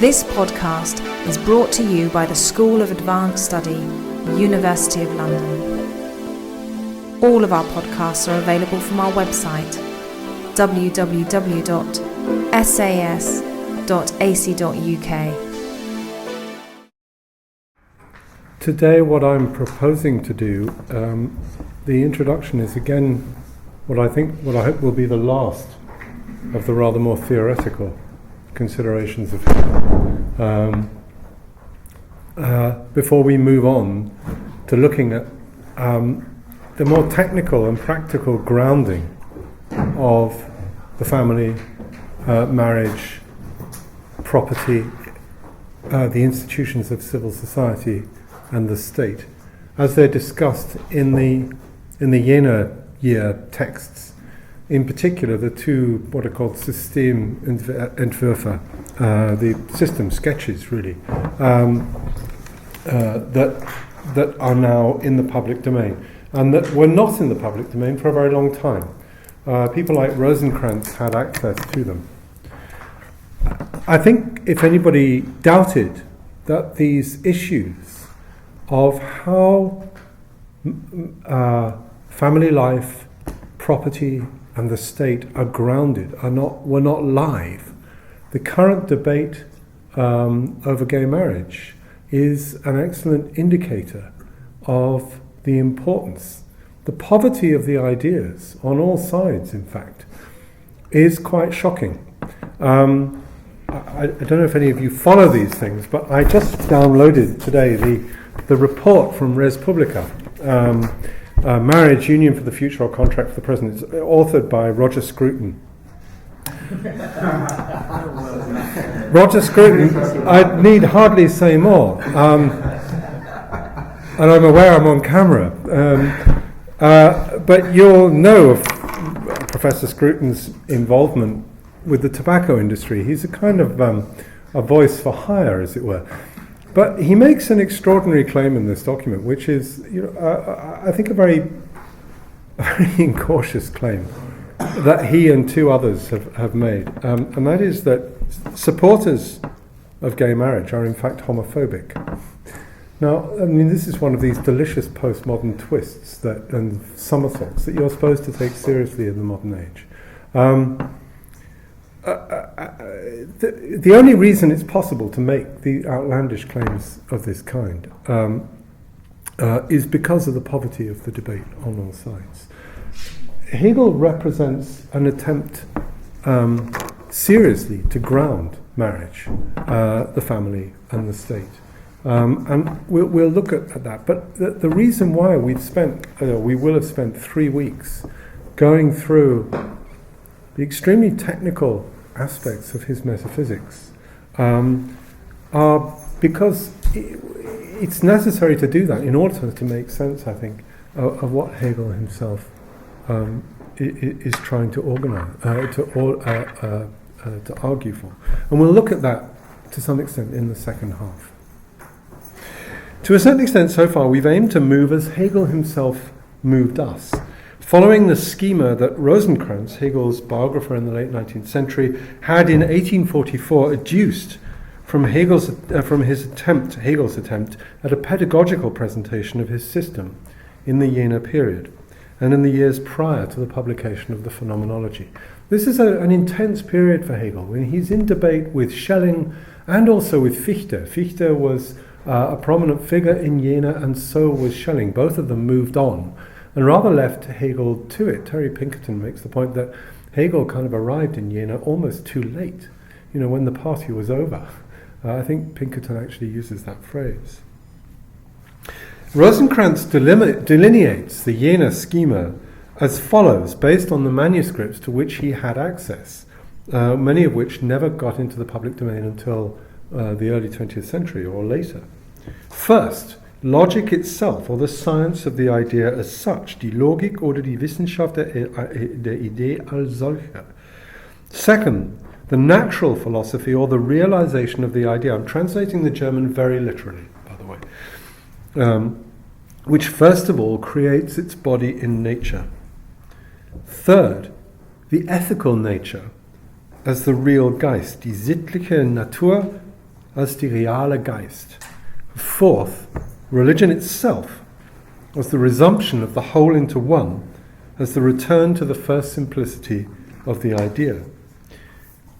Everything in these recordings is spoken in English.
This podcast is brought to you by the School of Advanced Study, University of London. All of our podcasts are available from our website, www.sas.ac.uk. Today what I'm proposing to do, the introduction is again what I hope will be the last of the rather more theoretical considerations of Hegel, before we move on to looking at the more technical and practical grounding of the family, marriage, property, the institutions of civil society and the state, as they're discussed in the Jenaer year texts. In particular, the two what are called Systementwürfe, the system sketches, really, that are now in the public domain, and that were not in the public domain for a very long time. People like Rosenkranz had access to them. I think if anybody doubted that these issues of how family life, property, and the state are grounded, were not live, the current debate over gay marriage is an excellent indicator of the importance. The poverty of the ideas on all sides, in fact, is quite shocking. I don't know if any of you follow these things, but I just downloaded today the report from Res Publica, Marriage, Union for the Future or Contract for the Present. It's authored by Roger Scruton. Roger Scruton, I need hardly say more. And I'm aware I'm on camera. But you'll know of Professor Scruton's involvement with the tobacco industry. He's a kind of a voice for hire, as it were. But he makes an extraordinary claim in this document, which is, I think, a very, very incautious claim that he and two others have made, and that is that supporters of gay marriage are in fact homophobic. Now, I mean, this is one of these delicious postmodern twists and somersaults that you're supposed to take seriously in the modern age. The only reason it's possible to make the outlandish claims of this kind is because of the poverty of the debate on all sides. Hegel represents an attempt seriously to ground marriage, the family and the state. And we'll look at that. But the reason why we will have spent 3 weeks going through the extremely technical aspects of his metaphysics are because it's necessary to do that in order to make sense, I think, of what Hegel himself is trying to organize, to argue for. And we'll look at that to some extent in the second half. To a certain extent so far, we've aimed to move as Hegel himself moved us, following the schema that Rosenkranz, Hegel's biographer in the late 19th century, had in 1844 adduced from Hegel's attempt at a pedagogical presentation of his system in the Jenaer period and in the years prior to the publication of the Phänomenologie. This is an intense period for Hegel, when he's in debate with Schelling and also with Fichte. Fichte was a prominent figure in Jenaer, and so was Schelling. Both of them moved on and rather left Hegel to it. Terry Pinkerton makes the point that Hegel kind of arrived in Jenaer almost too late, when the party was over. I think Pinkerton actually uses that phrase. Rosenkranz delineates the Jenaer schema as follows, based on the manuscripts to which he had access, many of which never got into the public domain until the early 20th century or later. First, Logik itself, or the science of the idea as such, die Logik oder die Wissenschaft der Idee als solche. Second, the natural philosophy, or the realization of the idea. I'm translating the German very literally, by the way. Which first of all creates its body in nature. Third, the ethical nature as the real Geist, die sittliche Natur als die reale Geist. Fourth, religion itself as the resumption of the whole into one, as the return to the first simplicity of the idea.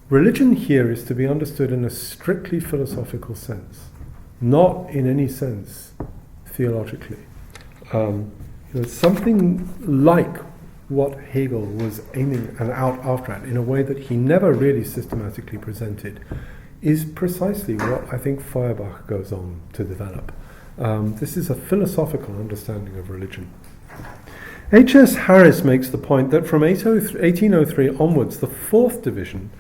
Religion here is to be understood in a strictly philosophical sense, not in any sense theologically. Something like what Hegel was aiming out after in a way that he never really systematically presented is precisely what I think Feuerbach goes on to develop. This is a philosophical understanding of religion. H.S. Harris makes the point that from 1803 onwards, the fourth division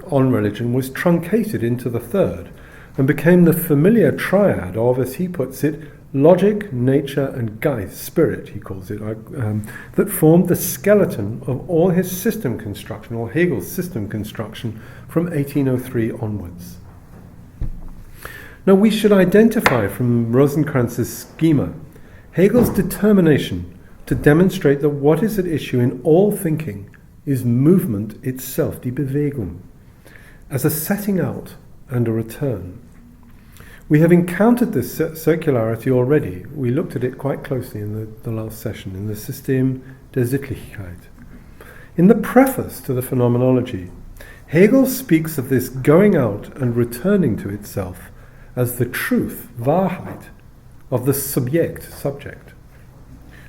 on religion was truncated into the third and became the familiar triad of, as he puts it, logic, nature, and Geist, spirit, he calls it, that formed the skeleton of all his system construction, or Hegel's system construction, from 1803 onwards. Now we should identify from Rosenkranz's schema Hegel's determination to demonstrate that what is at issue in all thinking is movement itself, die Bewegung, as a setting out and a return. We have encountered this circularity already. We looked at it quite closely in the last session, in the System der Sittlichkeit. In the preface to the Phänomenologie, Hegel speaks of this going out and returning to itself as the truth, Wahrheit, of the subject.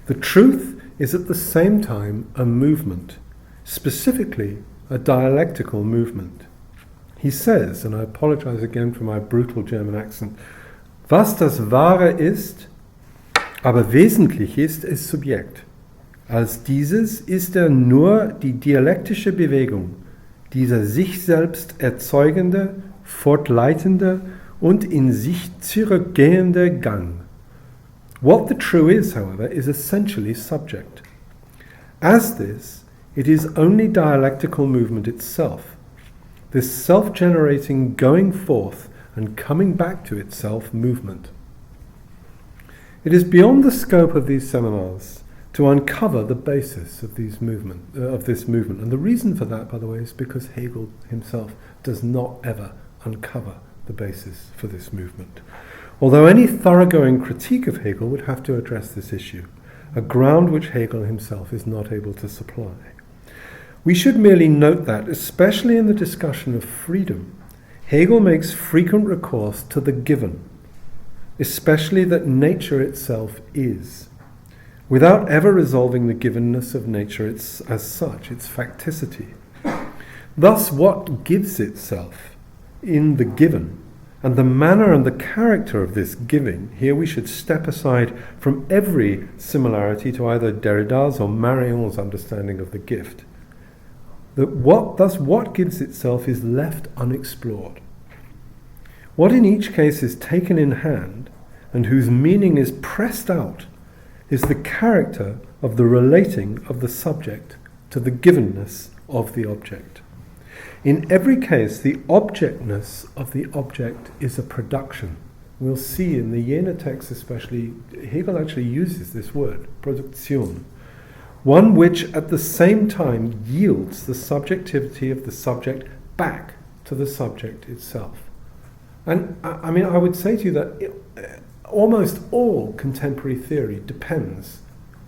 The truth is at the same time a movement, specifically a dialectical movement. He says, and I apologize again for my brutal German accent, was das Wahre ist, aber wesentlich ist es Subjekt. Als dieses ist nur die dialektische Bewegung, dieser sich selbst erzeugende, fortleitende und in sich zurückgehende Gang. What the true is, however, is essentially subject. As this, it is only dialectical movement itself, this self-generating going forth and coming back to itself movement. It is beyond the scope of these seminars to uncover the basis of this movement, and the reason for that, by the way, is because Hegel himself does not ever uncover the basis for this movement. Although any thoroughgoing critique of Hegel would have to address this issue, a ground which Hegel himself is not able to supply. We should merely note that, especially in the discussion of freedom, Hegel makes frequent recourse to the given, especially that nature itself is, without ever resolving the givenness of nature as such, its facticity. Thus, what gives itself in the given, and the manner and the character of this giving, here we should step aside from every similarity to either Derrida's or Marion's understanding of the gift. Thus what gives itself is left unexplored. What in each case is taken in hand, and whose meaning is pressed out, is the character of the relating of the subject to the givenness of the object. In every case, the objectness of the object is a production. We'll see in the Jenaer text especially, Hegel actually uses this word, Produktion, one which at the same time yields the subjectivity of the subject back to the subject itself. And I mean, I would say to you that almost all contemporary theory depends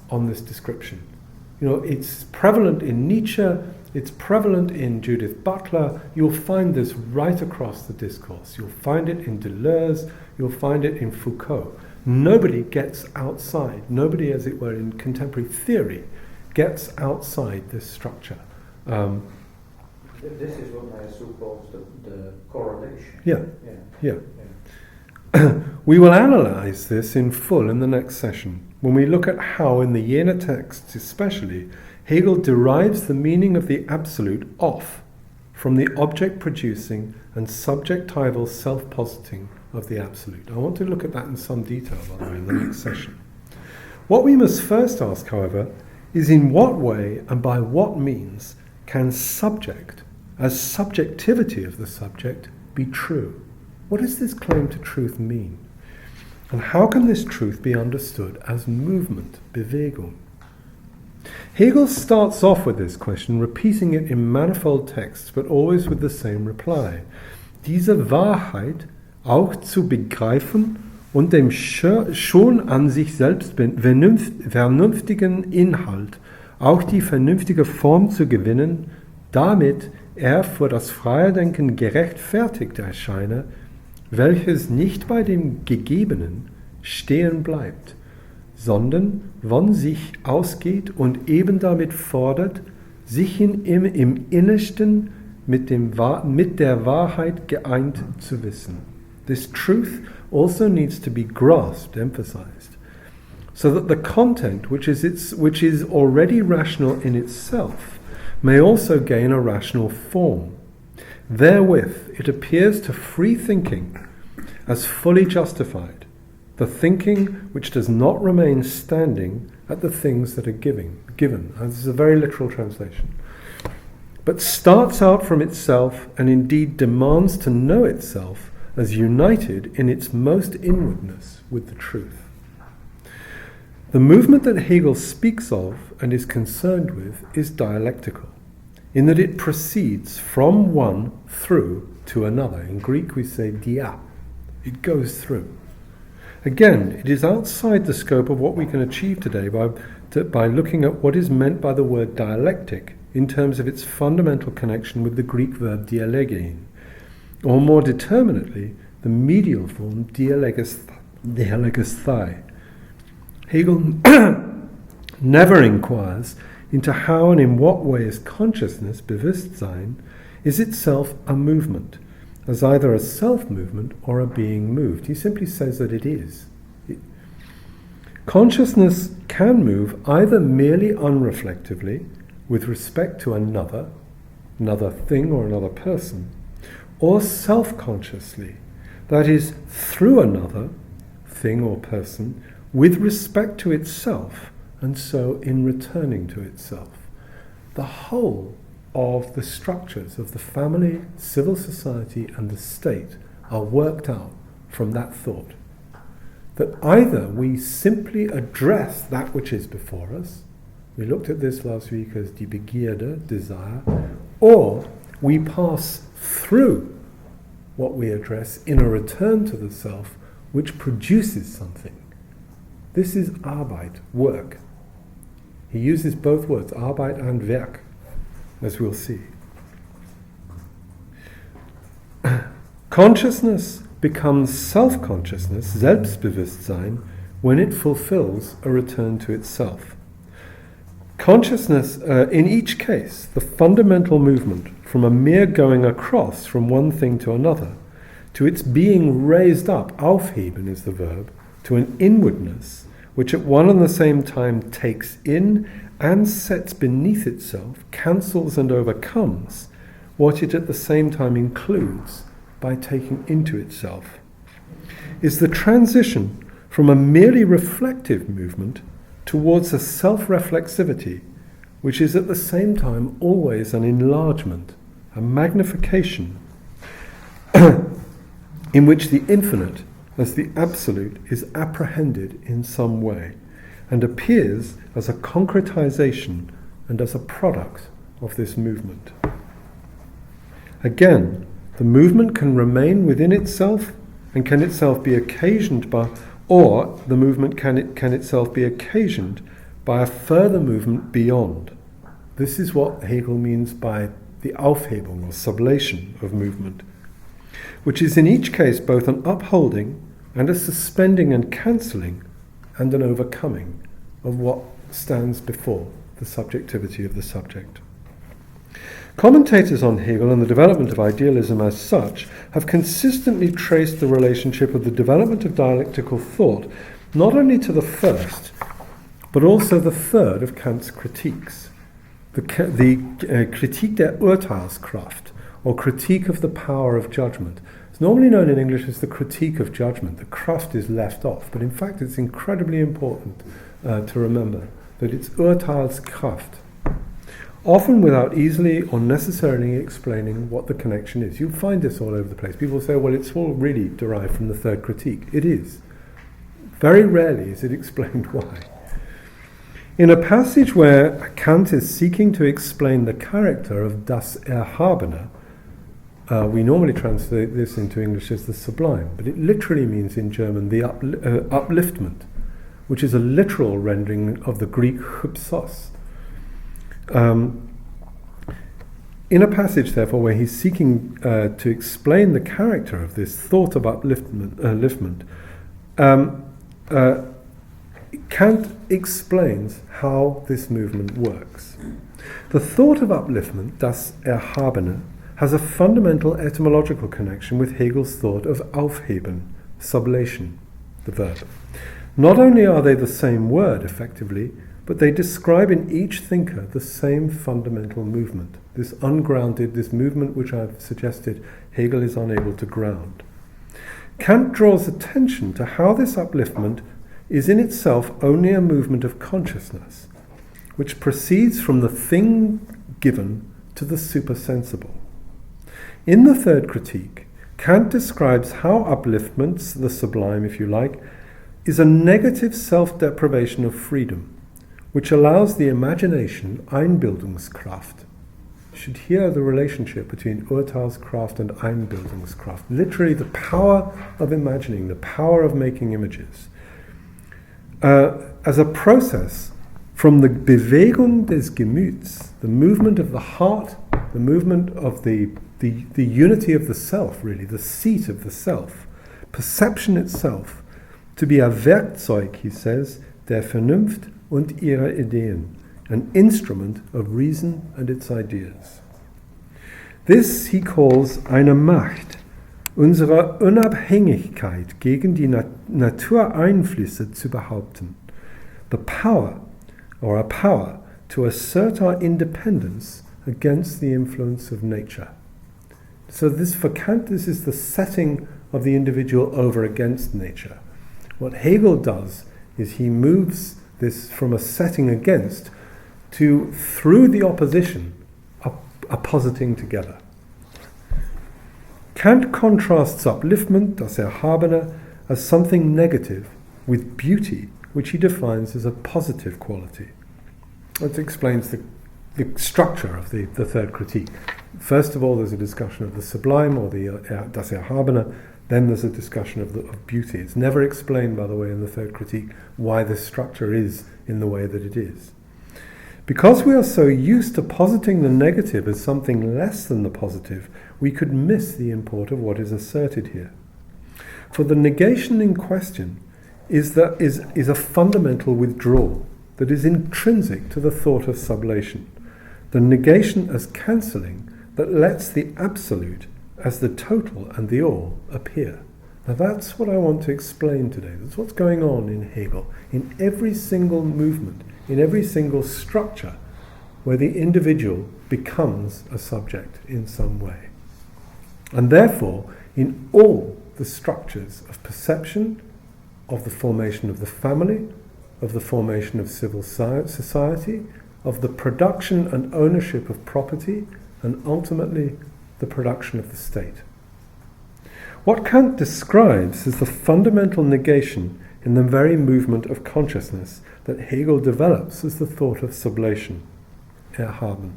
on this description. You know, it's prevalent in Nietzsche, it's prevalent in Judith Butler. You'll find this right across the discourse. You'll find it in Deleuze, you'll find it in Foucault. Nobody gets outside, nobody, as it were, in contemporary theory gets outside this structure. This is what I suppose the correlation. Yeah. We will analyse this in full in the next session, when we look at how, in the Jenaer texts especially, Hegel derives the meaning of the absolute off from the object-producing and subjectival self-positing of the absolute. I want to look at that in some detail, by the way, in the next session. What we must first ask, however, is in what way and by what means can subject, as subjectivity of the subject, be true? What does this claim to truth mean? And how can this truth be understood as movement, Bewegung? Hegel starts off with this question, repeating it in manifold texts, but always with the same reply. Diese Wahrheit auch zu begreifen und dem schon an sich selbst vernünftigen Inhalt auch die vernünftige Form zu gewinnen, damit er vor das freie Denken gerechtfertigt erscheine, welches nicht bei dem Gegebenen stehen bleibt, sondern von sich ausgeht und eben damit fordert, sich im Innersten mit der Wahrheit geeint zu wissen. This truth also needs to be grasped, emphasized, so that the content, which is already rational in itself, may also gain a rational form. Therewith it appears to free thinking as fully justified, the thinking which does not remain standing at the things that are given. And this is a very literal translation. But starts out from itself and indeed demands to know itself as united in its most inwardness with the truth. The movement that Hegel speaks of and is concerned with is dialectical, in that it proceeds from one through to another. In Greek we say dia. It goes through. Again, it is outside the scope of what we can achieve today by looking at what is meant by the word dialectic in terms of its fundamental connection with the Greek verb dialegein, or more determinately, the medial form dialegesthai. Hegel never inquires into how and in what ways consciousness, Bewusstsein, is itself a movement, as either a self-movement or a being moved. He simply says that it is. Consciousness can move either merely unreflectively, with respect to another thing or another person, or self-consciously, that is, through another thing or person, with respect to itself, and so in returning to itself. The whole of the structures of the family, civil society, and the state are worked out from that thought. That either we simply address that which is before us, we looked at this last week as die Begierde, desire, or we pass through what we address in a return to the self which produces something. This is Arbeit, work. He uses both words, Arbeit and Werk, as we'll see. Consciousness becomes self-consciousness, Selbstbewusstsein, when it fulfills a return to itself. Consciousness, in each case, the fundamental movement from a mere going across from one thing to another, to its being raised up, aufheben is the verb, to an inwardness, which at one and the same time takes in and sets beneath itself, cancels and overcomes what it at the same time includes by taking into itself, is the transition from a merely reflective movement towards a self-reflexivity, which is at the same time always an enlargement, a magnification, in which the infinite as the absolute is apprehended in some way and appears as a concretization and as a product of this movement. Again, the movement can remain within itself and can itself be occasioned by, or the movement can itself be occasioned by a further movement beyond. This is what Hegel means by the Aufhebung or sublation of movement, which is in each case both an upholding and a suspending and cancelling and an overcoming of what stands before the subjectivity of the subject. Commentators on Hegel and the development of idealism as such have consistently traced the relationship of the development of dialectical thought not only to the first, but also the third of Kant's critiques, the Kritik der Urteilskraft, or critique of the power of judgment. It's normally known in English as the critique of judgment. The Kraft is left off, but in fact it's incredibly important to remember that it's Urteilskraft, often without easily or necessarily explaining what the connection is. You'll find this all over the place. People say, well, it's all really derived from the third critique. It is. Very rarely is it explained why. In a passage where Kant is seeking to explain the character of das Erhabene, We normally translate this into English as the sublime, but it literally means in German the upliftment, which is a literal rendering of the Greek hypsos. In a passage, therefore, where he's seeking to explain the character of this thought of upliftment, Kant explains how this movement works. The thought of upliftment, das Erhabene, has a fundamental etymological connection with Hegel's thought of aufheben, sublation, the verb. Not only are they the same word, effectively, but they describe in each thinker the same fundamental movement, this ungrounded, this movement which I've suggested Hegel is unable to ground. Kant draws attention to how this upliftment is in itself only a movement of consciousness, which proceeds from the thing given to the supersensible. In the third critique, Kant describes how upliftment, the sublime if you like, is a negative self-deprivation of freedom, which allows the imagination, Einbildungskraft. You should hear the relationship between Urteilskraft and Einbildungskraft, literally the power of imagining, the power of making images, as a process from the Bewegung des Gemüts, the movement of the heart, the movement of the unity of the self, really, the seat of the self, perception itself, to be a Werkzeug, he says, der Vernunft und ihrer Ideen, an instrument of reason and its ideas. This he calls eine Macht, unserer Unabhängigkeit gegen die Natureinflüsse zu behaupten. The power, or a power, to assert our independence against the influence of nature. So this, for Kant, this is the setting of the individual over against nature. What Hegel does is he moves this from a setting against to, through the opposition, a positing together. Kant contrasts upliftment, das Erhabene, as something negative with beauty, which he defines as a positive quality. That explains the structure of the third critique. First of all, there's a discussion of the sublime, or the das Erhabene. Then there's a discussion of beauty. It's never explained, by the way, in the third critique, why this structure is in the way that it is. Because we are so used to positing the negative as something less than the positive, we could miss the import of what is asserted here. For the negation in question is a fundamental withdrawal that is intrinsic to the thought of sublation. The negation as cancelling that lets the absolute as the total and the all appear. Now that's what I want to explain today. That's what's going on in Hegel, in every single movement, in every single structure where the individual becomes a subject in some way. And therefore, in all the structures of perception, of the formation of the family, of the formation of civil society, of the production and ownership of property, and ultimately the production of the state. What Kant describes is the fundamental negation in the very movement of consciousness that Hegel develops as the thought of sublation, Aufhebung.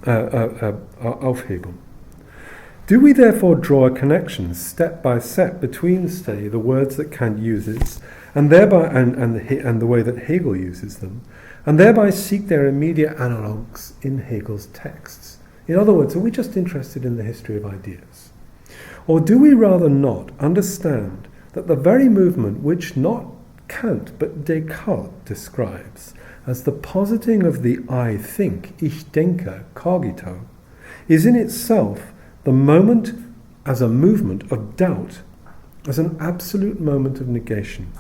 Do we therefore draw a connection step by step between, say, the words that Kant uses and thereby and the way that Hegel uses them, and thereby seek their immediate analogues in Hegel's texts? In other words, are we just interested in the history of ideas? Or do we rather not understand that the very movement which not Kant but Descartes describes as the positing of the I think, ich denke, cogito, is in itself the moment as a movement of doubt, as an absolute moment of negation,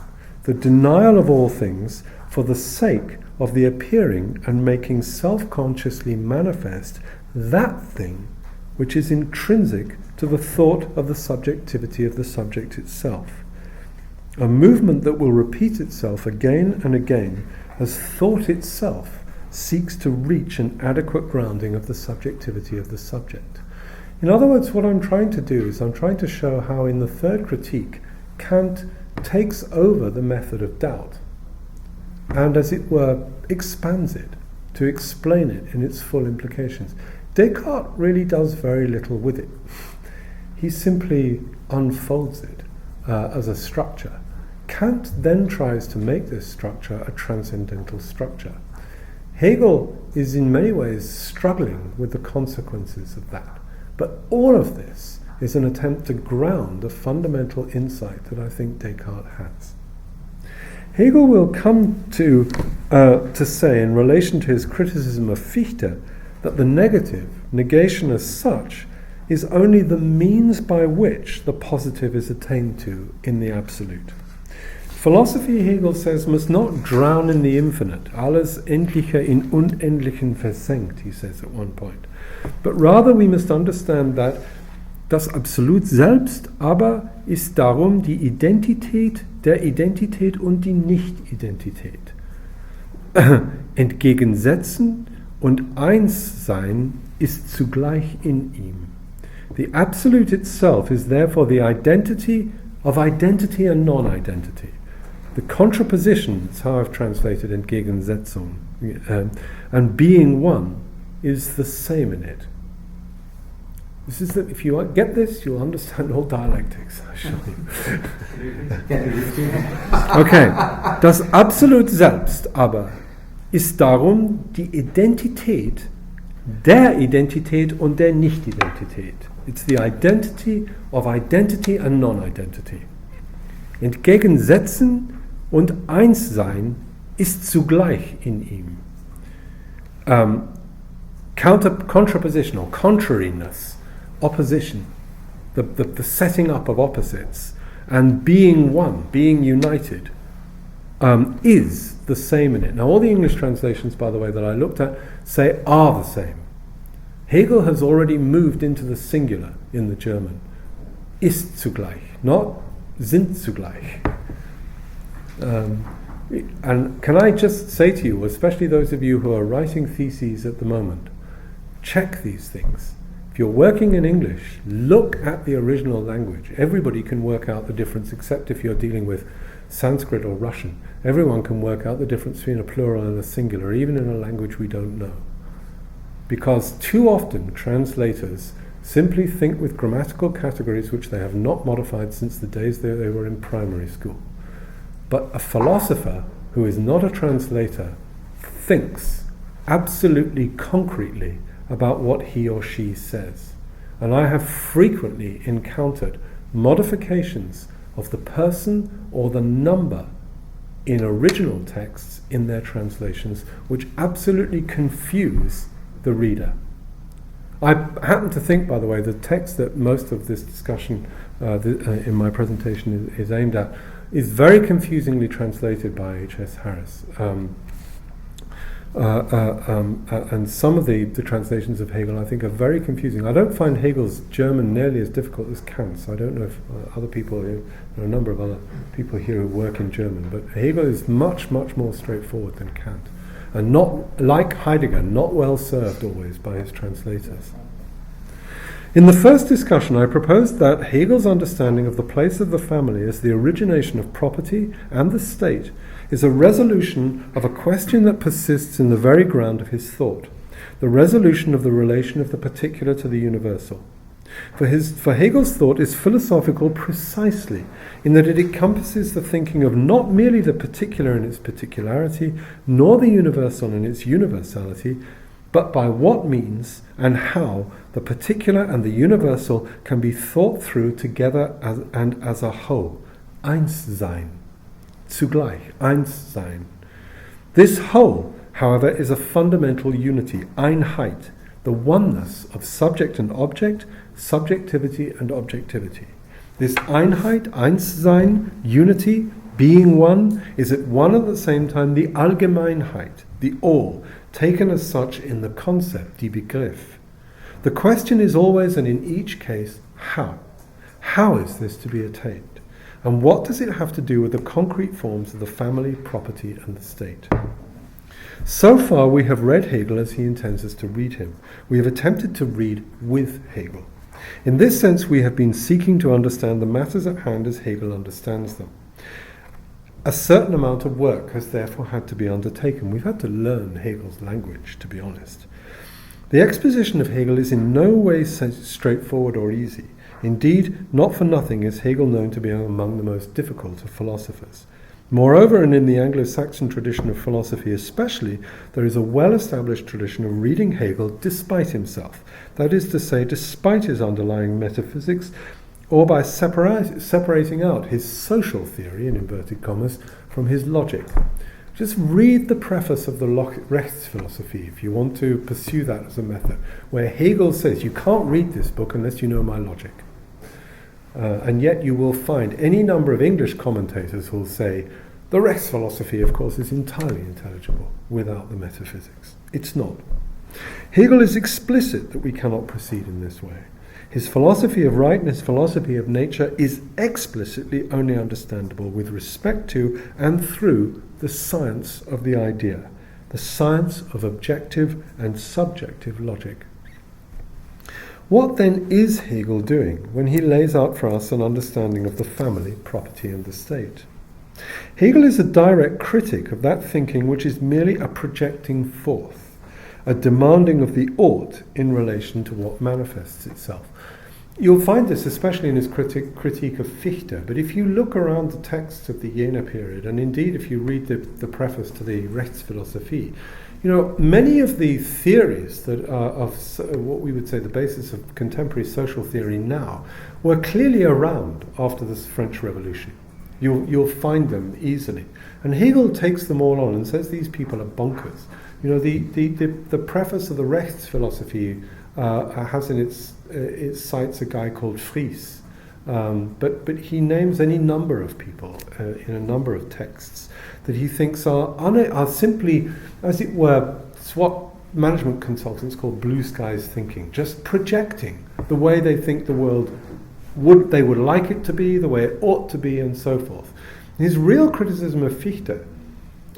the denial of all things for the sake of the appearing and making self-consciously manifest that thing which is intrinsic to the thought of the subjectivity of the subject itself. A movement that will repeat itself again and again as thought itself seeks to reach an adequate grounding of the subjectivity of the subject. In other words, what I'm trying to do is I'm trying to show how in the third critique Kant takes over the method of doubt and, as it were, expands it to explain it in its full implications. Descartes really does very little with it. he simply unfolds it as a structure. Kant then tries to make this structure a transcendental structure. Hegel is in many ways struggling with the consequences of that. But all of this is an attempt to ground a fundamental insight that I think Descartes has. Hegel will come to say, in relation to his criticism of Fichte, that the negation as such, is only the means by which the positive is attained to in the absolute. Philosophy, Hegel says, must not drown in the infinite, alles Endliche in Unendlichen versenkt, he says at one point. But rather we must understand that das Absolut selbst aber ist darum die Identität der Identität und die Nicht-Identität. Entgegensetzen und Einssein ist zugleich in ihm. The Absolute itself is therefore the identity of identity and non-identity. The contraposition, that's how I've translated Entgegensetzung, and being one is the same in it. This is that if you get this, you'll understand all dialectics. I show you. Okay, das Absolut selbst aber ist darum die Identität der Identität und der Nicht-Identität. It's the identity of identity and non-identity. Entgegensetzen und Einssein ist zugleich in ihm. Contraposition or contrariness, opposition, the setting up of opposites, and being one, being united, is the same in it. Now all the English translations, by the way, that I looked at say are the same. Hegel has already moved into the singular in the German. Ist zugleich, not sind zugleich. And can I just say to you, especially those of you who are writing theses at the moment, check these things. If you're working in English, look at the original language. Everybody can work out the difference, except if you're dealing with Sanskrit or Russian. Everyone can work out the difference between a plural and a singular, even in a language we don't know. Because too often translators simply think with grammatical categories which they have not modified since the days they were in primary school. But a philosopher who is not a translator thinks absolutely concretely about what he or she says. And I have frequently encountered modifications of the person or the number in original texts in their translations which absolutely confuse the reader. I happen to think, by the way, the text that most of this discussion in my presentation is aimed at is very confusingly translated by H.S. Harris. And some of the translations of Hegel, I think, are very confusing. I don't find Hegel's German nearly as difficult as Kant's. I don't know if other people, there are a number of other people here who work in German, but Hegel is much, much more straightforward than Kant. And not, like Heidegger, not well served always by his translators. In the first discussion, I proposed that Hegel's understanding of the place of the family as the origination of property and the state is a resolution of a question that persists in the very ground of his thought, the resolution of the relation of the particular to the universal. For Hegel's thought is philosophical precisely in that it encompasses the thinking of not merely the particular in its particularity, nor the universal in its universality, but by what means and how the particular and the universal can be thought through together as a whole. Einssein. Zugleich. Einssein. This whole, however, is a fundamental unity, Einheit, the oneness of subject and object, subjectivity and objectivity. This Einheit, Einssein, unity, being one, is at one at the same time the Allgemeinheit, the all, taken as such in the concept, die Begriff. The question is always, and in each case, how? How is this to be attained? And what does it have to do with the concrete forms of the family, property, and the state? So far we have read Hegel as he intends us to read him. We have attempted to read with Hegel. In this sense we have been seeking to understand the matters at hand as Hegel understands them. A certain amount of work has therefore had to be undertaken. We've had to learn Hegel's language, to be honest. The exposition of Hegel is in no way straightforward or easy. Indeed, not for nothing is Hegel known to be among the most difficult of philosophers. Moreover, and in the Anglo-Saxon tradition of philosophy especially, there is a well-established tradition of reading Hegel despite himself, that is to say, despite his underlying metaphysics, or by separating out his social theory, in inverted commas, from his logic. Just read the preface of the Rechts philosophy if you want to pursue that as a method, where Hegel says you can't read this book unless you know my logic. And yet you will find any number of English commentators who will say the Rechts philosophy, of course, is entirely intelligible without the metaphysics. It's not. Hegel is explicit that we cannot proceed in this way. His philosophy of right and his philosophy of nature is explicitly only understandable with respect to and through the science of the idea, the science of objective and subjective logic. What then is Hegel doing when he lays out for us an understanding of the family, property, and the state? Hegel is a direct critic of that thinking which is merely a projecting forth, a demanding of the ought in relation to what manifests itself. You'll find this especially in his critique of Fichte, but if you look around the texts of the Jenaer period, and indeed if you read the preface to the Rechts Philosophie, many of the theories that are of what we would say the basis of contemporary social theory now were clearly around after the French Revolution. You'll find them easily. And Hegel takes them all on and says these people are bonkers. The preface of the Rechts Philosophie has in its cites a guy called Fries, but he names any number of people in a number of texts that he thinks are simply, as it were, what management consultants call blue skies thinking, just projecting the way they think the world they would like it to be, the way it ought to be, and so forth. His real criticism of Fichte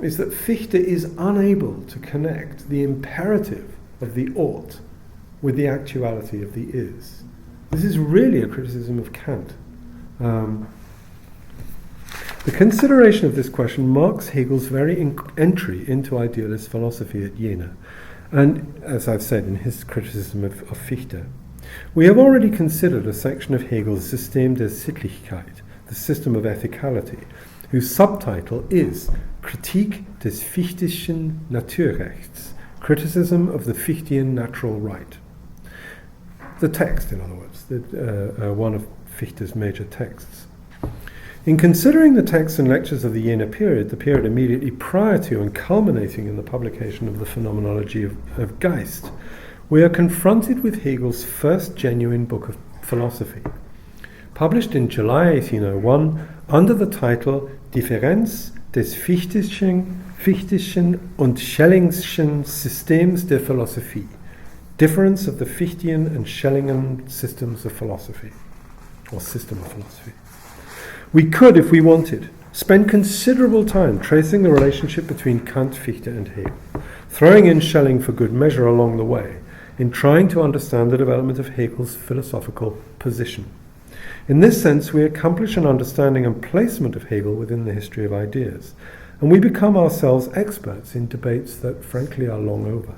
is that Fichte is unable to connect the imperative of the ought with the actuality of the is. This is really a criticism of Kant. The consideration of this question marks Hegel's very entry into idealist philosophy at Jena, and, as I've said, in his criticism of Fichte. We have already considered a section of Hegel's System der Sittlichkeit, the system of ethicality, whose subtitle is Kritik des Fichtischen Naturrechts, criticism of the Fichtean natural right. The text, in other words, one of Fichte's major texts. In considering the texts and lectures of the Jena period, the period immediately prior to and culminating in the publication of the Phänomenologie of Geistes, we are confronted with Hegel's first genuine book of philosophy, published in July 1801 under the title Differenz des Fichtischen und Schellingschen Systems der Philosophie, Difference of the Fichtean and Schellingian systems of philosophy, or system of philosophy. We could, if we wanted, spend considerable time tracing the relationship between Kant, Fichte, and Hegel, throwing in Schelling for good measure along the way, in trying to understand the development of Hegel's philosophical position. In this sense, we accomplish an understanding and placement of Hegel within the history of ideas, and we become ourselves experts in debates that, frankly, are long over.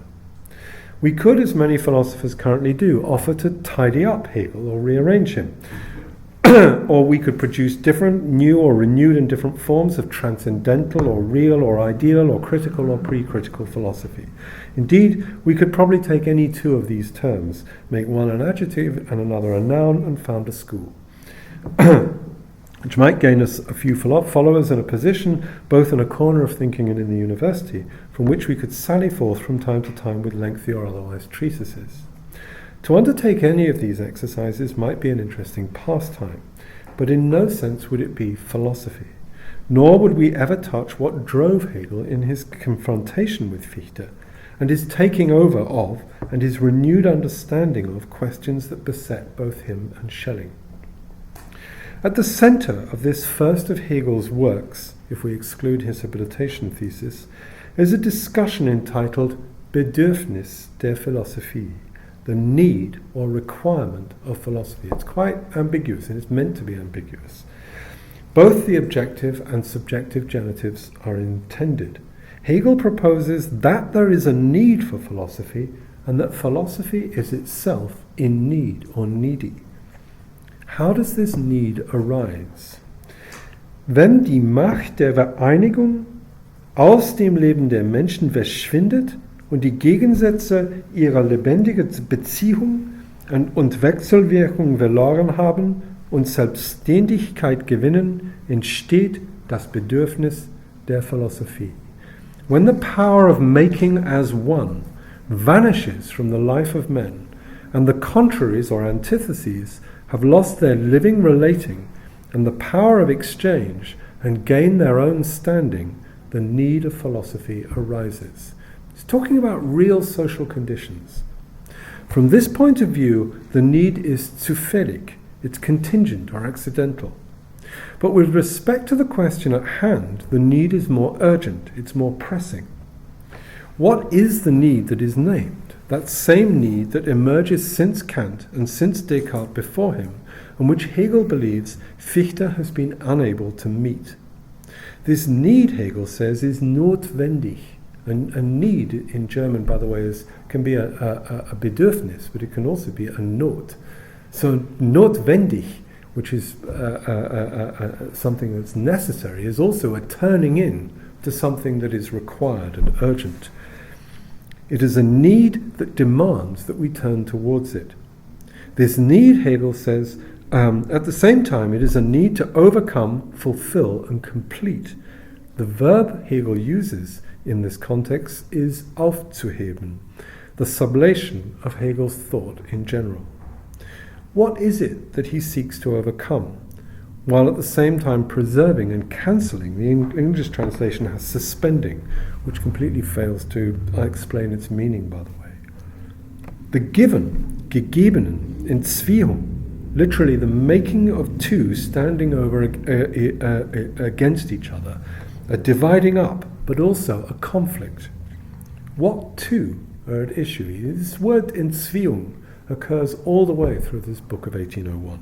We could, as many philosophers currently do, offer to tidy up Hegel or rearrange him, or we could produce different, new or renewed and different forms of transcendental or real or ideal or critical or pre-critical philosophy. Indeed, we could probably take any two of these terms, make one an adjective and another a noun, and found a school, which might gain us a few followers and a position, both in a corner of thinking and in the university, from which we could sally forth from time to time with lengthy or otherwise treatises. To undertake any of these exercises might be an interesting pastime, but in no sense would it be philosophy, nor would we ever touch what drove Hegel in his confrontation with Fichte, and his taking over of, and his renewed understanding of questions that beset both him and Schelling. At the centre of this first of Hegel's works, if we exclude his habilitation thesis, is a discussion entitled Bedürfnis der Philosophie, the need or requirement of philosophy. It's quite ambiguous, and it's meant to be ambiguous. Both the objective and subjective genitives are intended. Hegel proposes that there is a need for philosophy, and that philosophy is itself in need or needy. How does this need arise? Wenn die Macht der Vereinigung aus dem Leben der Menschen verschwindet und die Gegensätze ihrer lebendigen Beziehung und Wechselwirkung verloren haben und Selbstständigkeit gewinnen, entsteht das Bedürfnis der Philosophie. When the power of making as one vanishes from the life of men, and the contraries or antitheses have lost their living relating and the power of exchange and gain their own standing, the need of philosophy arises. It's talking about real social conditions. From this point of view, the need is zufällig, it's contingent or accidental. But with respect to the question at hand, the need is more urgent, it's more pressing. What is the need that is named? That same need that emerges since Kant and since Descartes before him, and which Hegel believes Fichte has been unable to meet. This need, Hegel says, is notwendig. And a need in German, by the way, can be a Bedürfnis, but it can also be a Not. So notwendig, which is something that's necessary, is also a turning in to something that is required and urgent. It is a need that demands that we turn towards it. This need, Hegel says, at the same time, it is a need to overcome, fulfill, and complete. The verb Hegel uses in this context is aufzuheben, the sublation of Hegel's thought in general. What is it that he seeks to overcome, while at the same time preserving and cancelling? The English translation has suspending, which completely fails to explain its meaning, by the way. The given, gegebenen, Entzweiung, literally the making of two standing over against each other, a dividing up, but also a conflict. What two are at issue? This word Entzweiung occurs all the way through this book of 1801.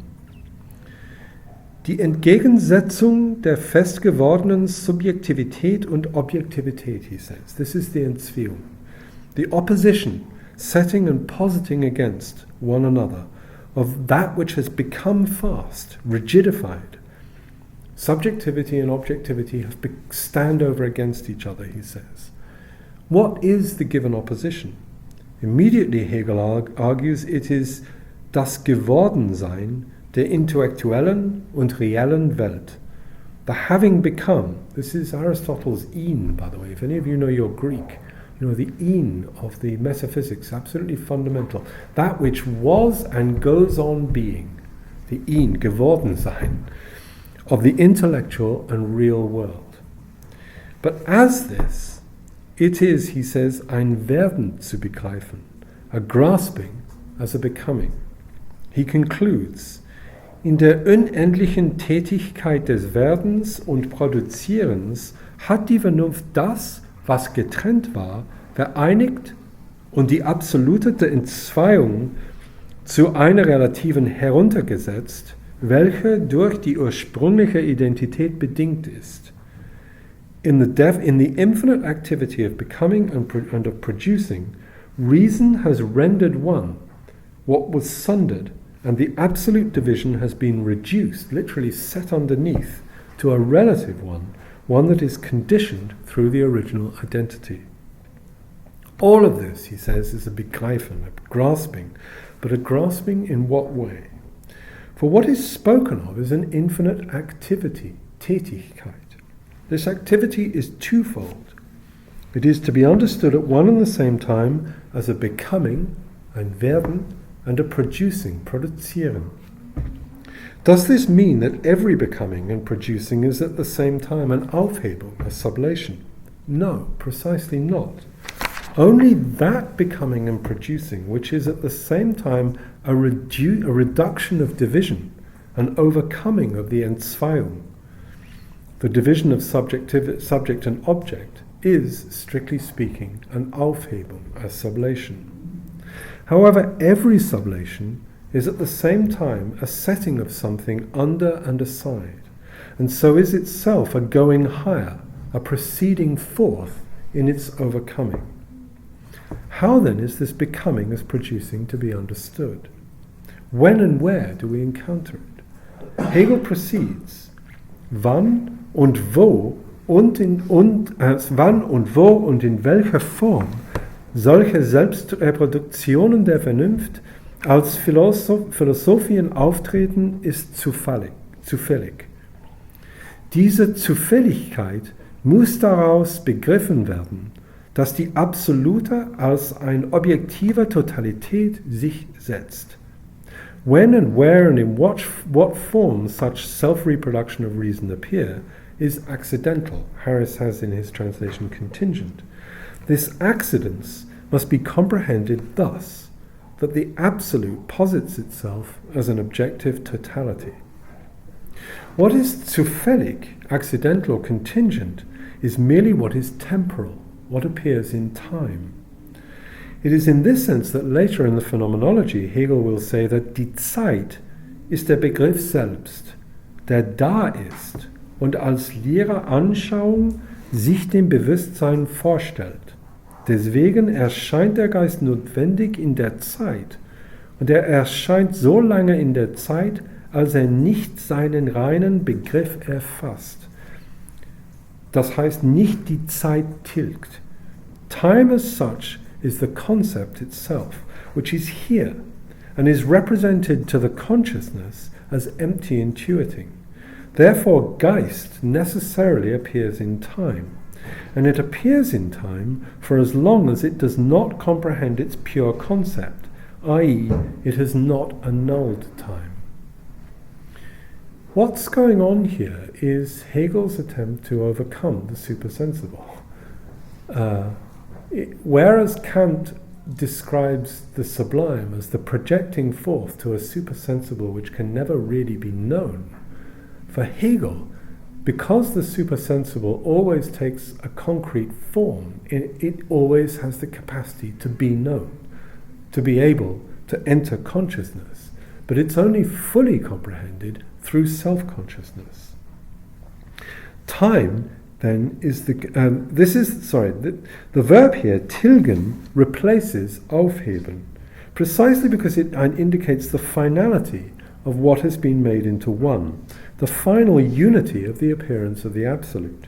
Die Entgegensetzung der fest gewordenen Subjektivität und Objektivität, he says. This is the Entzweiung. The opposition, setting and positing against one another, of that which has become fast, rigidified. Subjectivity and objectivity have stand over against each other, he says. What is the given opposition? Immediately Hegel argues it is das Gewordensein der intellektuellen und reellen Welt. The having become, this is Aristotle's ein, by the way. If any of you know your Greek, you know the ein of the metaphysics, absolutely fundamental. That which was and goes on being, the ein, Gewordensein, of the intellectual and real world. But as this, it is, he says, ein Werden zu begreifen, a grasping as a becoming. He concludes, in der unendlichen Tätigkeit des Werdens und Produzierens hat die Vernunft das, was getrennt war, vereinigt und die absolute Entzweiung zu einer relativen heruntergesetzt, welche durch die ursprüngliche Identität bedingt ist. In the infinite activity of becoming and of producing, reason has rendered one what was sundered, and the absolute division has been reduced, literally set underneath, to a relative one that is conditioned through the original identity. All of this, he says, is a begreifen, a grasping, but a grasping in what way? For what is spoken of is an infinite activity, Tätigkeit. This activity is twofold. It is to be understood at one and the same time as a becoming, ein Werden, and a producing, produzieren. Does this mean that every becoming and producing is at the same time an Aufhebung, a sublation? No, precisely not. Only that becoming and producing which is at the same time a reduction of division, an overcoming of the Entzweiung. The division of subject and object is, strictly speaking, an Aufhebung, a sublation. However, every sublation is at the same time a setting of something under and aside, and so is itself a going higher, a proceeding forth in its overcoming. How then is this becoming as producing to be understood? When and where do we encounter it? Hegel proceeds, wann und wo und in welcher Form solche Selbstreproduktionen der Vernunft als Philosophien auftreten, ist zufällig. Diese Zufälligkeit muss daraus begriffen werden, dass die Absolute als eine objektive Totalität sich setzt. When and where and in what form such self-reproduction of reason appear is accidental. Harris has in his translation contingent. This accidence must be comprehended thus, that the Absolute posits itself as an objective totality. What is zufällig, accidental or contingent is merely what is temporal, what appears in time. It is in this sense that later in the Phänomenologie Hegel will say that die Zeit ist der Begriff selbst, der da ist und als leere Anschauung sich dem Bewusstsein vorstellt. Deswegen erscheint der Geist notwendig in der Zeit, und er erscheint so lange in der Zeit, als er nicht seinen reinen Begriff erfasst. Das heißt, nicht die Zeit tilgt. Time as such is the concept itself, which is here, and is represented to the consciousness as empty intuiting. Therefore, Geist necessarily appears in time, and it appears in time for as long as it does not comprehend its pure concept, i.e., it has not annulled time. What's going on here is Hegel's attempt to overcome the supersensible. Whereas Kant describes the sublime as the projecting forth to a supersensible which can never really be known, for Hegel, because the supersensible always takes a concrete form, it always has the capacity to be known, to be able to enter consciousness, but it's only fully comprehended through self-consciousness. Time then is the verb here, tilgen, replaces aufheben, precisely because it indicates the finality of what has been made into one, the final unity of the appearance of the Absolute.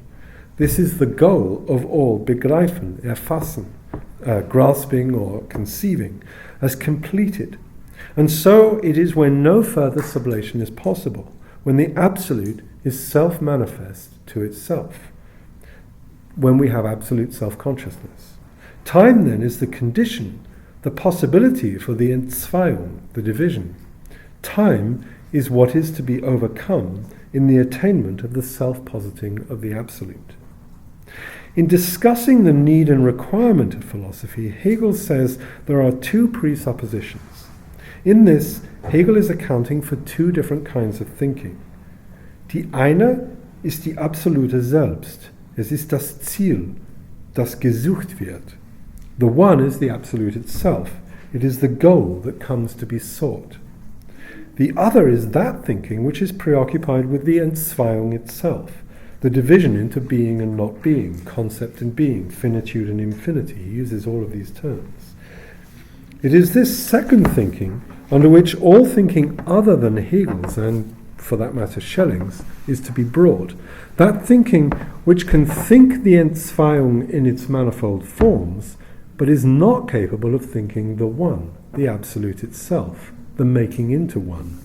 This is the goal of all begreifen, erfassen, grasping or conceiving, as completed. And so it is when no further sublation is possible, when the Absolute is self-manifest to itself, when we have absolute self-consciousness. Time then is the condition, the possibility for the Entzweiung, the division. Time is what is to be overcome in the attainment of the self-positing of the Absolute. In discussing the need and requirement of philosophy, Hegel says there are two presuppositions. In this, Hegel is accounting for two different kinds of thinking. Die eine ist die Absolute selbst. Es ist das Ziel, das gesucht wird. The one is the Absolute itself. It is the goal that comes to be sought. The other is that thinking which is preoccupied with the Entzweiung itself, the division into being and not being, concept and being, finitude and infinity. He uses all of these terms. It is this second thinking under which all thinking other than Hegel's, and for that matter Schelling's, is to be brought. That thinking which can think the Entzweiung in its manifold forms, but is not capable of thinking the one, the Absolute itself, the making into one.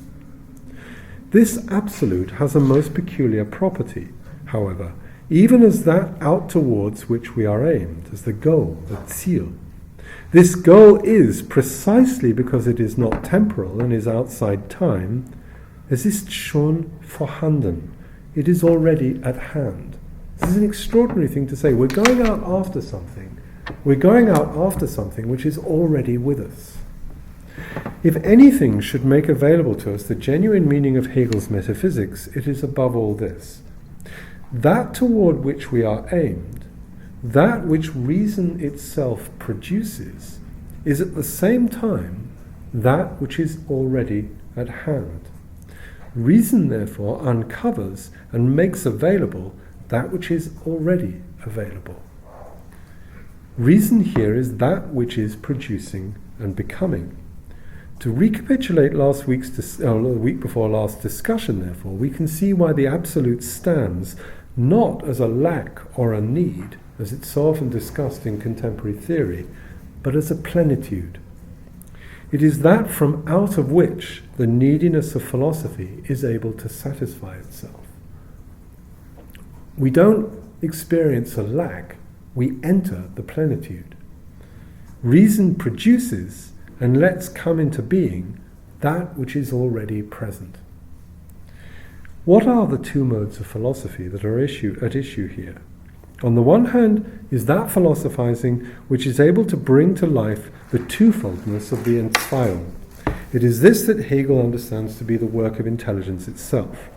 This Absolute has a most peculiar property, however, even as that out towards which we are aimed, as the goal, the Ziel. This goal is, precisely because it is not temporal and is outside time, es ist schon vorhanden. It is already at hand. This is an extraordinary thing to say. We're going out after something. We're going out after something which is already with us. If anything should make available to us the genuine meaning of Hegel's metaphysics, it is above all this. That toward which we are aimed, that which reason itself produces, is at the same time that which is already at hand. Reason, therefore, uncovers and makes available that which is already available. Reason here is that which is producing and becoming. To recapitulate last week's the week before last discussion, therefore, we can see why the absolute stands not as a lack or a need, as it's so often discussed in contemporary theory, but as a plenitude. It is that from out of which the neediness of philosophy is able to satisfy itself. We don't experience a lack, we enter the plenitude. Reason produces and lets come into being that which is already present. What are the two modes of philosophy that are at issue here? On the one hand is that philosophizing which is able to bring to life the twofoldness of the Entzweiung. It is this that Hegel understands to be the work of intelligence itself.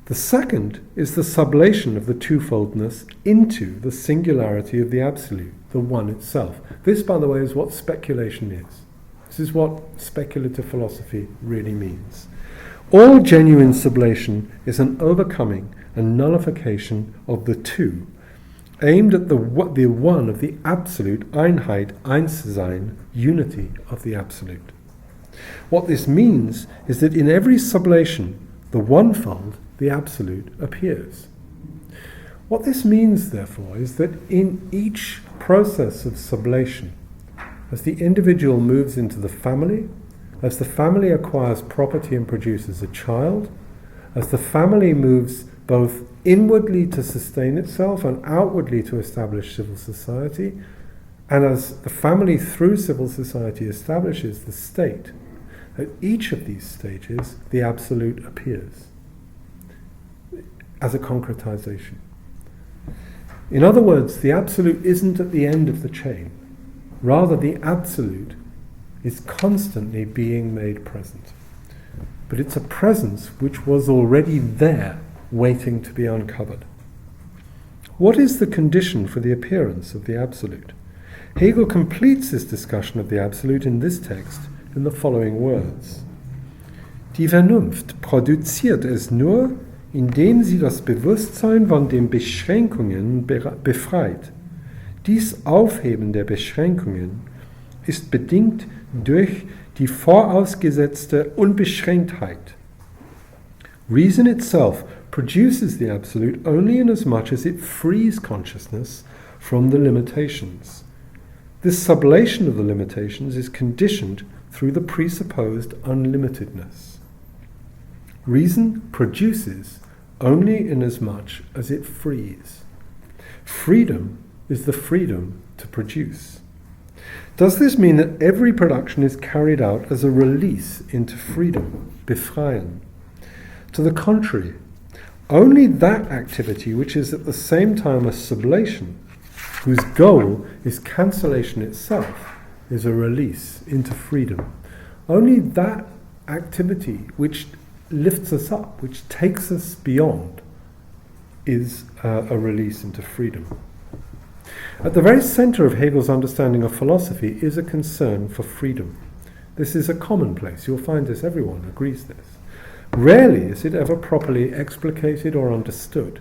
The second is the sublation of the twofoldness into the singularity of the absolute, the one itself. This, by the way, is what speculation is. This is what speculative philosophy really means. All genuine sublation is an overcoming and nullification of the two, aimed at the one of the absolute, Einheit, Einssein, unity of the absolute. What this means is that in every sublation, the onefold, the absolute, appears. What this means, therefore, is that in each process of sublation, as the individual moves into the family, as the family acquires property and produces a child, as the family moves both inwardly to sustain itself and outwardly to establish civil society, and as the family through civil society establishes the state, at each of these stages the absolute appears as a concretization. In other words, the absolute isn't at the end of the chain. Rather, the absolute is constantly being made present. But it's a presence which was already there, waiting to be uncovered. What is the condition for the appearance of the absolute? Hegel completes his discussion of the absolute in this text in the following words. Die Vernunft produziert es nur, indem sie das Bewusstsein von den Beschränkungen befreit. Dies Aufheben der Beschränkungen ist bedingt durch die vorausgesetzte Unbeschränktheit. Reason itself produces the absolute only inasmuch as it frees consciousness from the limitations. This sublation of the limitations is conditioned through the presupposed unlimitedness. Reason produces only inasmuch as it frees. Freedom is the freedom to produce. Does this mean that every production is carried out as a release into freedom, befreien? To the contrary, only that activity which is at the same time a sublation, whose goal is cancellation itself, is a release into freedom. Only that activity which lifts us up, which takes us beyond, is a release into freedom. At the very center of Hegel's understanding of philosophy is a concern for freedom. This is a commonplace. You'll find this, everyone agrees this. Rarely is it ever properly explicated or understood.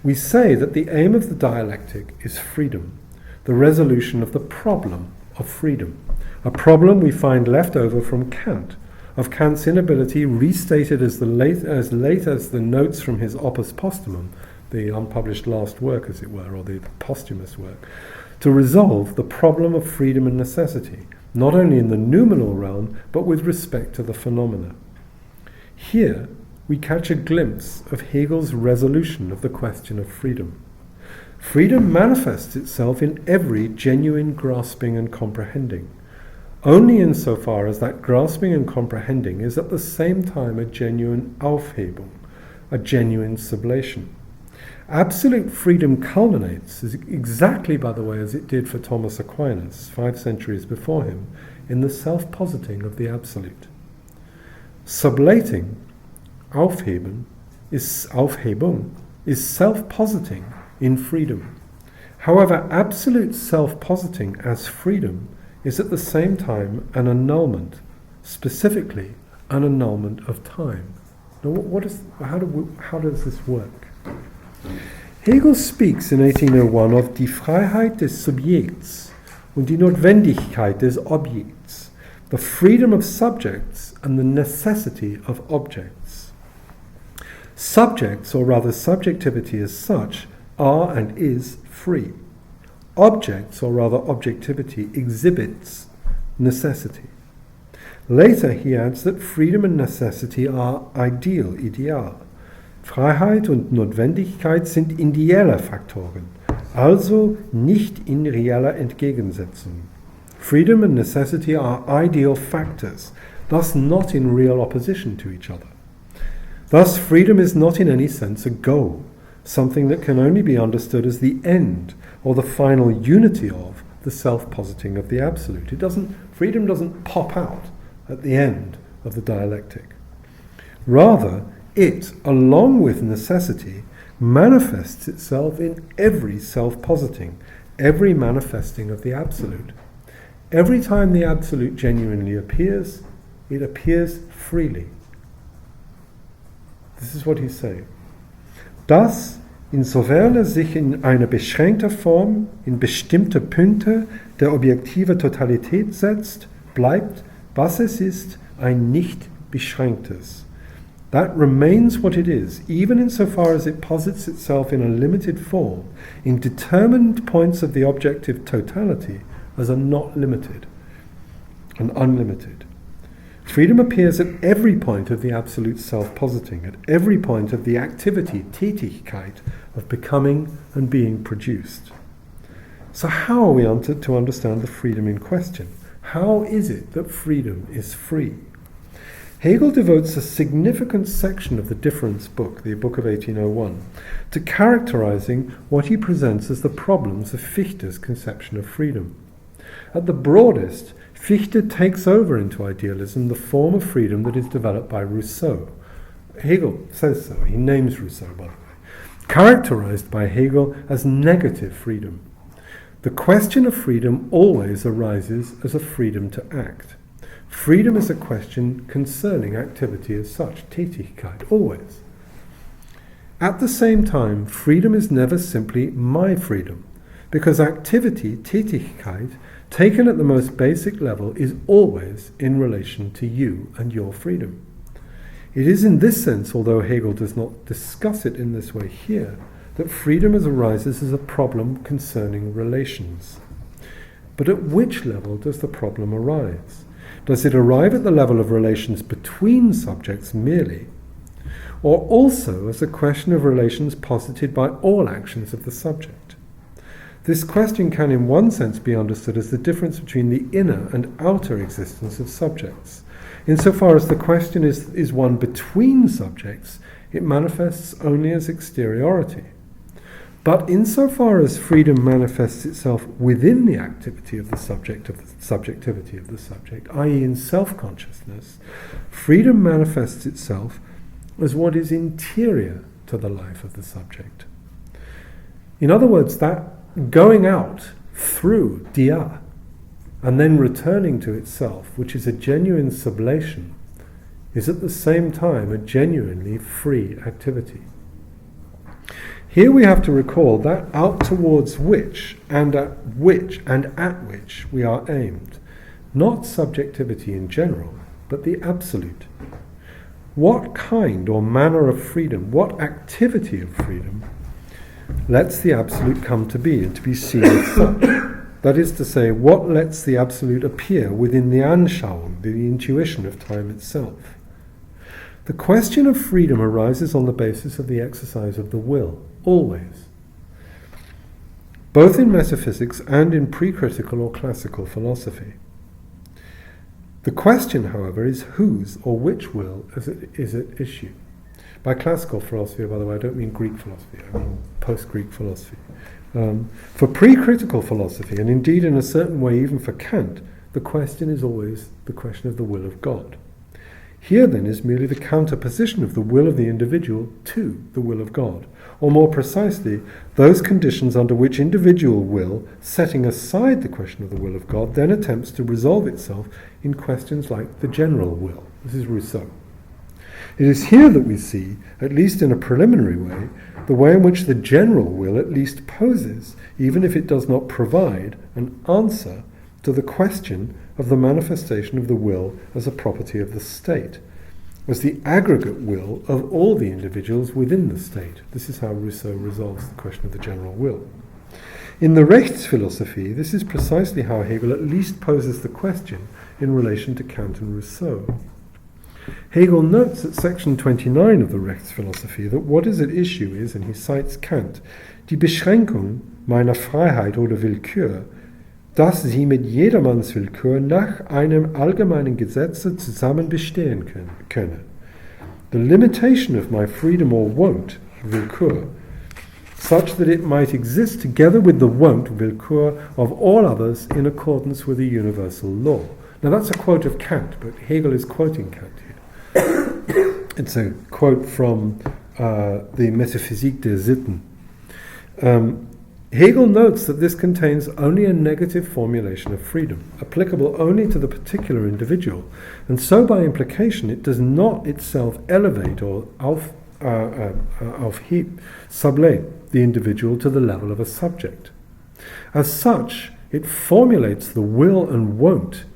We say that the aim of the dialectic is freedom, the resolution of the problem of freedom, a problem we find left over from Kant, of Kant's inability, restated as late as the notes from his Opus Posthumum, the unpublished last work, as it were, or the posthumous work, to resolve the problem of freedom and necessity, not only in the noumenal realm, but with respect to the phenomena. Here, we catch a glimpse of Hegel's resolution of the question of freedom. Freedom manifests itself in every genuine grasping and comprehending, only insofar as that grasping and comprehending is at the same time a genuine Aufhebung, a genuine sublation. Absolute freedom culminates, exactly by the way as it did for Thomas Aquinas 5 centuries before him, in the self-positing of the absolute. Sublating, Aufhebung, is self-positing in freedom. However, absolute self-positing as freedom is at the same time an annulment, specifically an annulment of time. Now, how does this work? Hegel speaks in 1801 of die Freiheit des Subjekts und die Notwendigkeit des Objekts. the freedom of subjects and the necessity of objects. Subjects, or rather subjectivity as such, are and is free. Objects, or rather objectivity, exhibits necessity. Later he adds that freedom and necessity are ideal. Freiheit und Notwendigkeit sind ideelle Faktoren, also nicht in reeller Entgegensetzung. Freedom and necessity are ideal factors, thus not in real opposition to each other. Thus freedom is not in any sense a goal, something that can only be understood as the end or the final unity of the self-positing of the absolute. Freedom doesn't pop out at the end of the dialectic. Rather, it, along with necessity, manifests itself in every self-positing, every manifesting of the absolute. Every time the absolute genuinely appears, it appears freely. This is what he's saying. Das, insofern er sich in eine beschränkte Form, in bestimmte Punkte der objektive Totalität setzt, bleibt, was es ist, ein nicht beschränktes. That remains what it is, even insofar as it posits itself in a limited form, in determined points of the objective totality, as are not limited and unlimited. Freedom appears at every point of the absolute self-positing, at every point of the activity, Tätigkeit, of becoming and being produced. So how are we to understand the freedom in question? How is it that freedom is free? Hegel devotes a significant section of the Difference book, the book of 1801, to characterizing what he presents as the problems of Fichte's conception of freedom. At the broadest, Fichte takes over into idealism the form of freedom that is developed by Rousseau. Hegel says so, he names Rousseau, by the way, characterized by Hegel as negative freedom. The question of freedom always arises as a freedom to act. Freedom is a question concerning activity as such, Tätigkeit, always. At the same time, freedom is never simply my freedom, because activity, Tätigkeit, taken at the most basic level, is always in relation to you and your freedom. It is in this sense, although Hegel does not discuss it in this way here, that freedom arises as a problem concerning relations. But at which level does the problem arise? Does it arrive at the level of relations between subjects merely, or also as a question of relations posited by all actions of the subject? This question can in one sense be understood as the difference between the inner and outer existence of subjects. Insofar as the question is one between subjects, it manifests only as exteriority. But insofar as freedom manifests itself within the activity of the subject, of the subjectivity of the subject, i.e. in self-consciousness, freedom manifests itself as what is interior to the life of the subject. In other words, that going out through dia and then returning to itself, which is a genuine sublation, is at the same time a genuinely free activity. Here we have to recall that out towards which and at which we are aimed, not subjectivity in general, but the absolute. What kind or manner of freedom, what activity of freedom lets the absolute come to be and to be seen as such? That is to say, what lets the absolute appear within the Anschauung, the intuition of time itself? The question of freedom arises on the basis of the exercise of the will, always, both in metaphysics and in pre-critical or classical philosophy. The question, however, is whose or which will is at issue. By classical philosophy, by the way, I don't mean Greek philosophy, I mean post-Greek philosophy. For pre-critical philosophy, and indeed in a certain way even for Kant, the question is always the question of the will of God. Here then is merely the counterposition of the will of the individual to the will of God, or more precisely, those conditions under which individual will, setting aside the question of the will of God, then attempts to resolve itself in questions like the general will. This is Rousseau. It is here that we see, at least in a preliminary way, the way in which the general will at least poses, even if it does not provide, an answer to to the question of the manifestation of the will as a property of the state, as the aggregate will of all the individuals within the state. This is how Rousseau resolves the question of the general will. In the Rechts philosophy, this is precisely how Hegel at least poses the question in relation to Kant and Rousseau. Hegel notes at section 29 of the Rechts philosophy that what is at issue is, and he cites Kant, die Beschränkung meiner Freiheit oder Willkür, dass sie mit jedermanns Willkür nach einem allgemeinen Gesetze zusammen bestehen könne. The limitation of my freedom or wont, Willkür, such that it might exist together with the wont, Willkür, of all others in accordance with a universal law. Now that's a quote of Kant, but Hegel is quoting Kant here. It's a quote from the Metaphysik der Sitten. Hegel notes that this contains only a negative formulation of freedom, applicable only to the particular individual, and so by implication it does not itself elevate or sublate the individual to the level of a subject. As such, it formulates the will and wont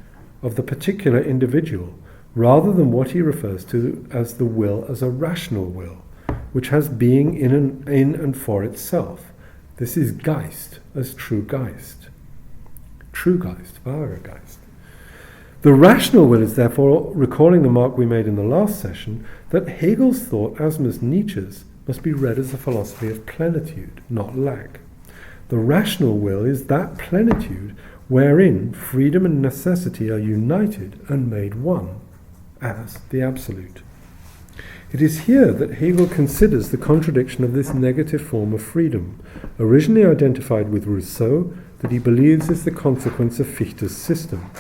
of the particular individual, rather than what he refers to as the will as a rational will, which has being in and for itself. This is Geist as true Geist. True Geist, wahre Geist. The rational will is therefore recalling the mark we made in the last session that Hegel's thought, as was Nietzsche's, must be read as a philosophy of plenitude, not lack. The rational will is that plenitude wherein freedom and necessity are united and made one, as the absolute. It is here that Hegel considers the contradiction of this negative form of freedom, originally identified with Rousseau, that he believes is the consequence of Fichte's system.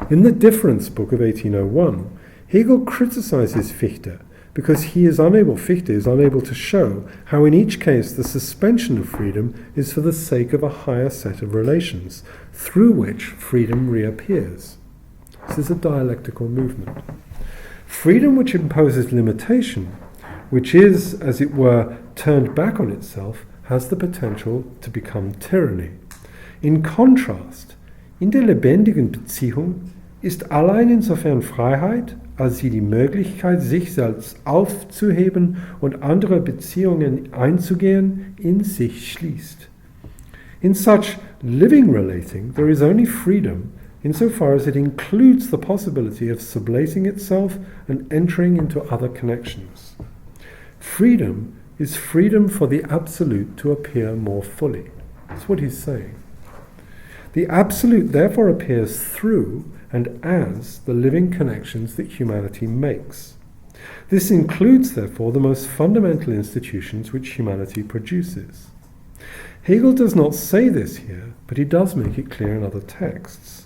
In the Difference book of 1801, Hegel criticizes Fichte because Fichte is unable to show how in each case the suspension of freedom is for the sake of a higher set of relations, through which freedom reappears. This is a dialectical movement. Freedom which imposes limitation, which is, as it were, turned back on itself, has the potential to become tyranny. In contrast, in der lebendigen Beziehung ist allein insofern Freiheit, als sie die Möglichkeit, sich selbst aufzuheben und andere Beziehungen einzugehen, in sich schließt. In such living relating, there is only freedom insofar as it includes the possibility of sublating itself and entering into other connections. Freedom is freedom for the absolute to appear more fully. That's what he's saying. The absolute therefore appears through and as the living connections that humanity makes. This includes, therefore, the most fundamental institutions which humanity produces. Hegel does not say this here, but he does make it clear in other texts.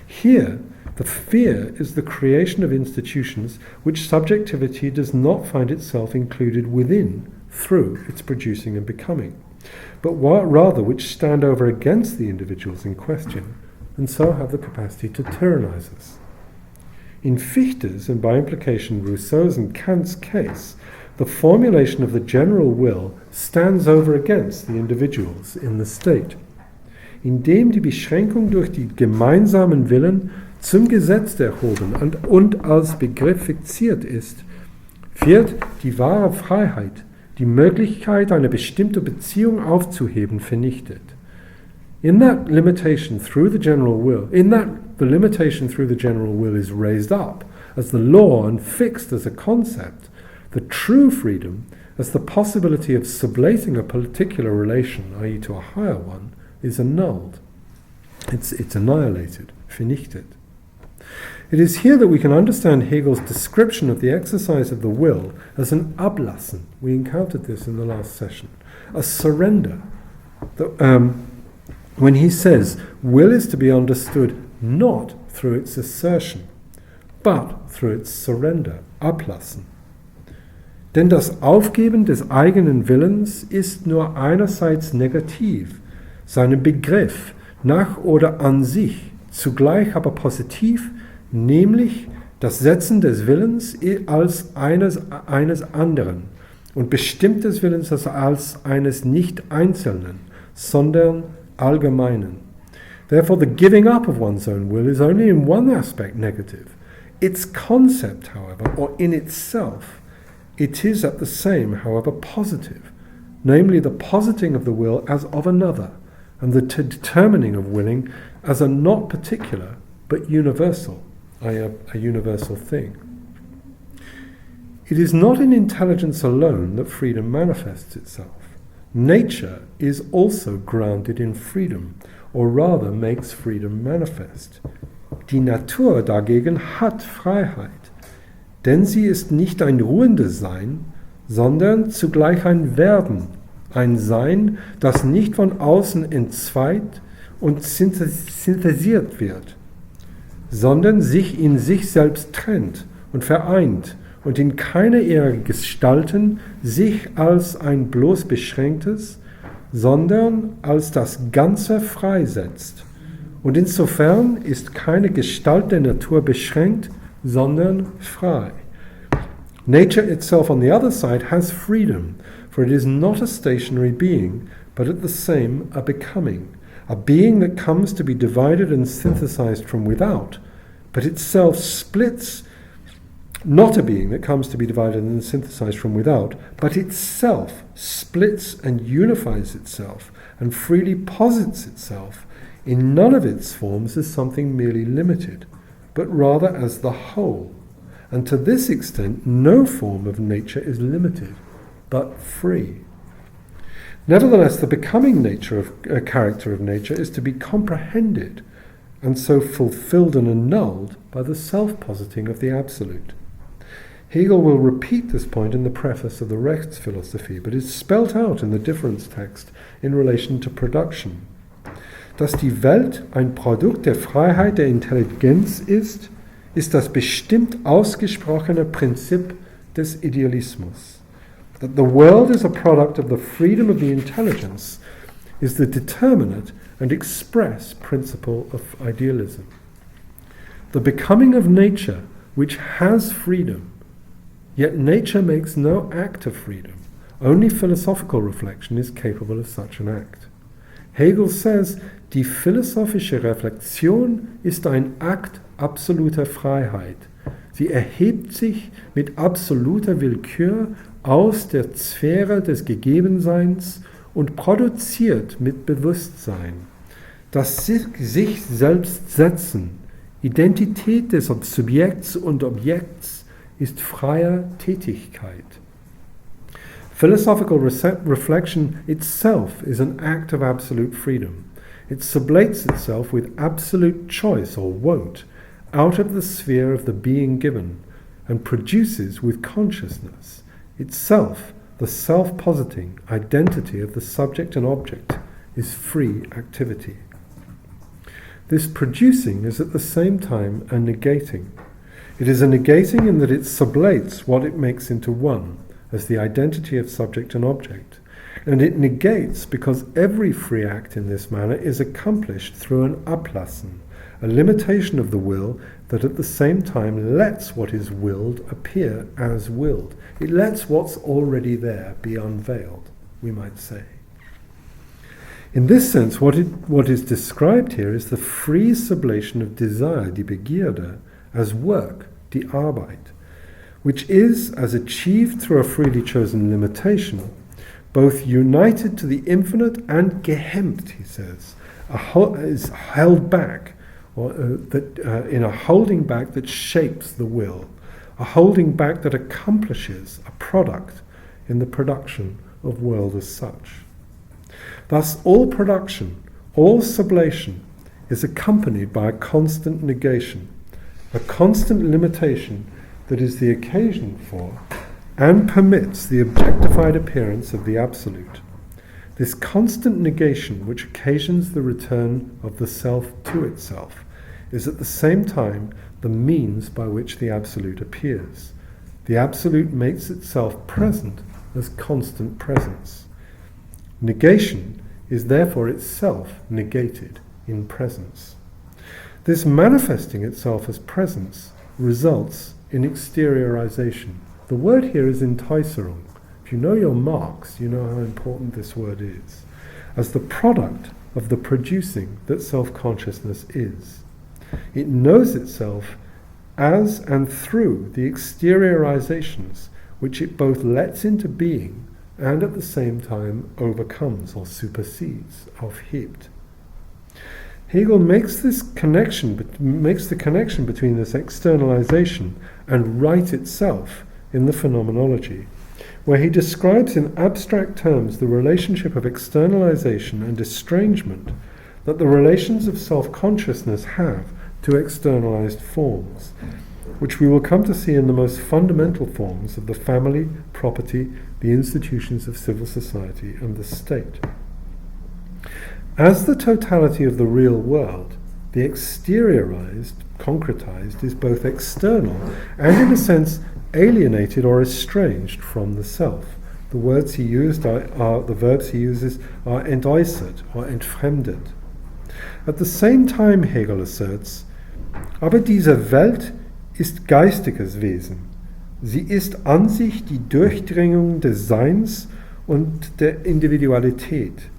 Here, the fear is the creation of institutions which subjectivity does not find itself included within through its producing and becoming, but rather which stand over against the individuals in question, and so have the capacity to tyrannize us. In Fichte's, and by implication Rousseau's and Kant's case, the formulation of the general will stands over against the individuals in the state. Indem die Beschränkung durch die gemeinsamen Willen zum Gesetz erhoben und als Begriff fixiert ist, wird die wahre Freiheit, die Möglichkeit, eine bestimmte Beziehung aufzuheben, vernichtet. In that limitation through the general will, the limitation through the general will is raised up as the law and fixed as a concept, the true freedom, as the possibility of sublating a particular relation, i.e. to a higher one, is annulled. It's annihilated, vernichtet. It is here that we can understand Hegel's description of the exercise of the will as an ablassen. We encountered this in the last session. A surrender. When he says, will is to be understood not through its assertion, but through its surrender, ablassen. Denn das Aufgeben des eigenen Willens ist nur einerseits negativ, seinem Begriff nach oder an sich, zugleich aber positiv, nämlich das Setzen des Willens als eines anderen und bestimmt des Willens als eines nicht Einzelnen, sondern allgemeinen. Therefore, the giving up of one's own will is only in one aspect negative. Its concept, however, or in itself, it is at the same, however, positive, namely the positing of the will as of another, and the determining of willing as a not particular, but universal, i.e. a universal thing. It is not in intelligence alone that freedom manifests itself. Nature is also grounded in freedom, or rather makes freedom manifest. Die Natur dagegen hat Freiheit, denn sie ist nicht ein ruhendes Sein, sondern zugleich ein Werden, ein Sein, das nicht von außen entzweit und synthesiert wird, sondern sich in sich selbst trennt und vereint und in keiner ihrer Gestalten sich als ein bloß beschränktes, sondern als das Ganze freisetzt. Und insofern ist keine Gestalt der Natur beschränkt, sondern frei. Nature itself, on the other side, has freedom, for it is not a stationary being, but at the same a becoming, a being that comes to be divided and synthesized from without, but itself splits, not a being that comes to be divided and synthesized from without, but itself splits and unifies itself and freely posits itself in none of its forms as something merely limited, but rather as the whole. And to this extent, no form of nature is limited, but free. Nevertheless, the becoming character of nature is to be comprehended, and so fulfilled and annulled by the self-positing of the Absolute. Hegel will repeat this point in the preface of the Rechts philosophy, but is spelt out in the difference text in relation to production. Dass die Welt ein Produkt der Freiheit der Intelligenz ist, ist das bestimmt ausgesprochene Prinzip des Idealismus. That the world is a product of the freedom of the intelligence is the determinate and express principle of idealism. The becoming of nature, which has freedom, yet nature makes no act of freedom. Only philosophical reflection is capable of such an act. Hegel says, die philosophische Reflexion ist ein Akt absoluter Freiheit. Sie erhebt sich mit absoluter Willkür aus der Sphäre des Gegebenseins und produziert mit Bewusstsein. Das sich selbst setzen, Identität des Subjekts und Objekts, ist freier Tätigkeit. Philosophical reflection itself is an act of absolute freedom. It sublates itself with absolute choice or won't out of the sphere of the being given and produces with consciousness itself the self-positing identity of the subject and object is free activity. This producing is at the same time a negating. It is a negating in that it sublates what it makes into one as the identity of subject and object. And it negates because every free act in this manner is accomplished through an ablassen, a limitation of the will that at the same time lets what is willed appear as willed. It lets what's already there be unveiled, we might say. In this sense, what is described here is the free sublation of desire, die Begierde, as work, die Arbeit, which is, as achieved through a freely chosen limitation, both united to the infinite and gehemmt, he says, is held back, or in a holding back that shapes the will, a holding back that accomplishes a product in the production of world as such. Thus, all production, all sublation, is accompanied by a constant negation, a constant limitation that is the occasion for and permits the objectified appearance of the Absolute. This constant negation, which occasions the return of the self to itself, is at the same time the means by which the Absolute appears. The Absolute makes itself present as constant presence. Negation is therefore itself negated in presence. This manifesting itself as presence results in exteriorization. The word here is Entäußerung. If you know your Marx, you know how important this word is. As the product of the producing that self-consciousness is. It knows itself as and through the exteriorizations which it both lets into being and at the same time overcomes or supersedes, aufhebt. Hegel makes the connection between this externalization and right itself in the Phänomenology, where he describes in abstract terms the relationship of externalization and estrangement that the relations of self-consciousness have to externalized forms, which we will come to see in the most fundamental forms of the family, property, the institutions of civil society, and the state. As the totality of the real world, the exteriorized, concretized, is both external and, in a sense, alienated or estranged from the self. The words he used the verbs he uses are entäußert or entfremdet. At the same time, Hegel asserts, aber diese Welt ist geistiges Wesen. Sie ist an sich die Durchdringung des Seins und der Individualität.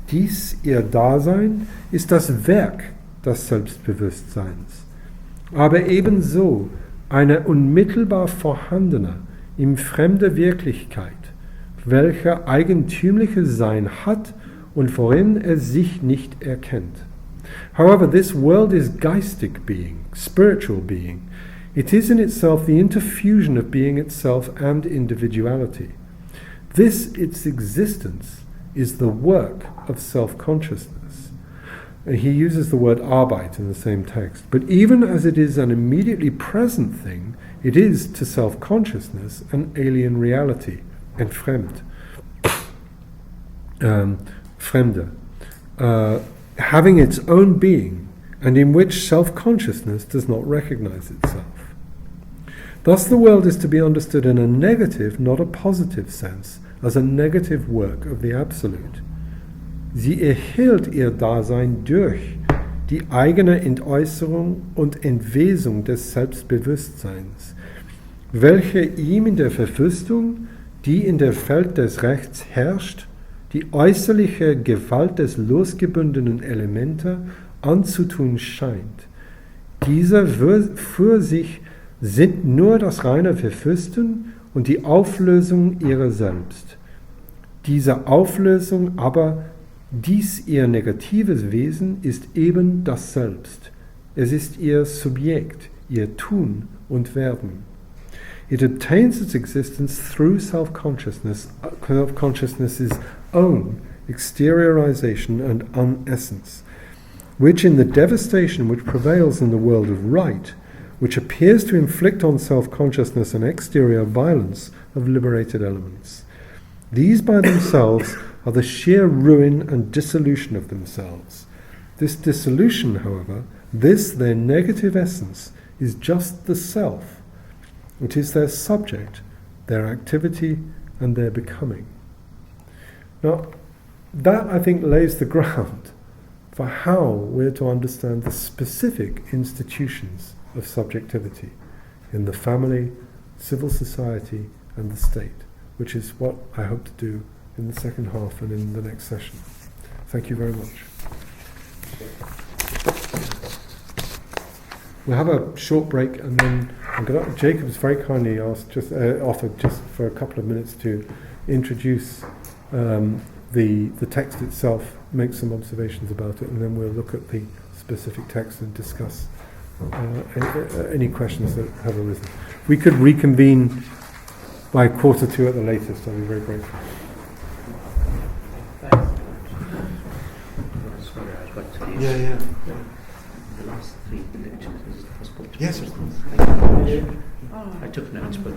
Dies, ihr Dasein, ist das Werk des Selbstbewusstseins, aber ebenso eine unmittelbar vorhandene, ihm fremde Wirklichkeit, welche eigentümliches Sein hat und worin er sich nicht erkennt. However, this world is geistig being, spiritual being. It is in itself the interfusion of being itself and individuality. This, its existence, is the work of self-consciousness. He uses the word Arbeit in the same text. But even as it is an immediately present thing, it is to self-consciousness an alien reality, entfremd, fremde, having its own being, and in which self-consciousness does not recognize itself. Thus the world is to be understood in a negative, not a positive sense, as a negative work of the Absolute. Sie erhielt ihr Dasein durch die eigene Entäußerung und Entwesung des Selbstbewusstseins, welche ihm in der Verwüstung, die in der Feld des Rechts herrscht, die äußerliche Gewalt des losgebundenen Elemente anzutun scheint. Diese für sich sind nur das reine Verwüsten und die Auflösung ihrer selbst. Diese Auflösung aber, dies ihr negatives Wesen, ist eben das Selbst. Es ist ihr Subjekt, ihr Tun und Werden. It obtains its existence through self-consciousness, self-consciousness's own exteriorization and unessence, which in the devastation which prevails in the world of right, which appears to inflict on self-consciousness an exterior violence of liberated elements. These by themselves are the sheer ruin and dissolution of themselves. This dissolution, however, this their negative essence, is just the self. It is their subject, their activity, and their becoming. Now, that I think lays the ground for how we're to understand the specific institutions of subjectivity in the family, civil society, and the state, which is what I hope to do in the second half and in the next session. Thank you very much. We'll have a short break, and then Jacob's very kindly offered just for a couple of minutes to introduce the text itself, make some observations about it, and then we'll look at the specific text and discuss any questions that have arisen. We could reconvene by 1:45 at the latest. I'll be very grateful. Sorry, I've got to leave. Yeah. The last 3 lectures, is it possible to Yes, of course. Thank you very much. I took notes, but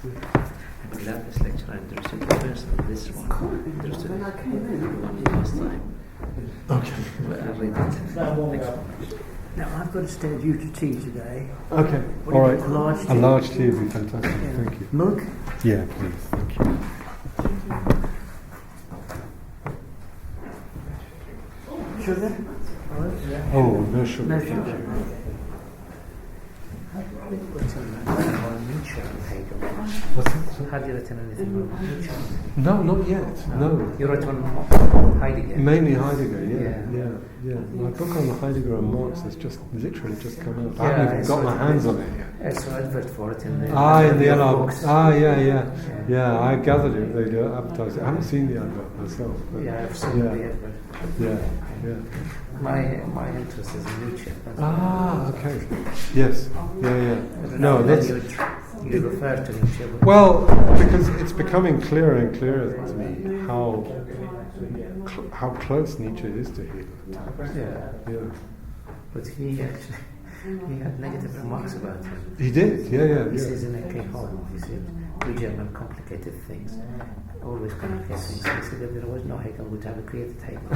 I'm glad this lecture I understood the first and this one. I understood the one last time. Okay. But I read it. Thanks so much. Now, I've got to stay with you to tea today. Okay. What All do you right. think, a large tea? A large tea would be fantastic. Yeah. Thank you. Milk? Yeah, please. Thank you. Sugar? Oh, no sugar. No Thank sugar. you. What's on that? Nietzsche and Hegel. What's that? Have you written anything on Nietzsche? No, not yet. No. You wrote on Heidegger? Mainly Heidegger, Yeah. yeah. My book on Heidegger and Marx has just literally just come out. I Yeah, haven't even I got saw my it. hands on it yet. I saw advert for it in the In the your yellow books. Yeah, I gathered it. They do advertise it. I haven't seen the advert myself. But Yeah, I've seen the advert. Yeah. My interest is in Nietzsche. Okay. Yes. Yeah. No, that's you refer to Nietzsche. well because it's becoming clearer and clearer to me how close Nietzsche is to Hegel. Yeah. But he had negative remarks about him. He did. Yeah. He says in A.K. Holm, he said, "We German complicated things, always complicated things." He said if there was no Hegel, we'd have a created Hegel.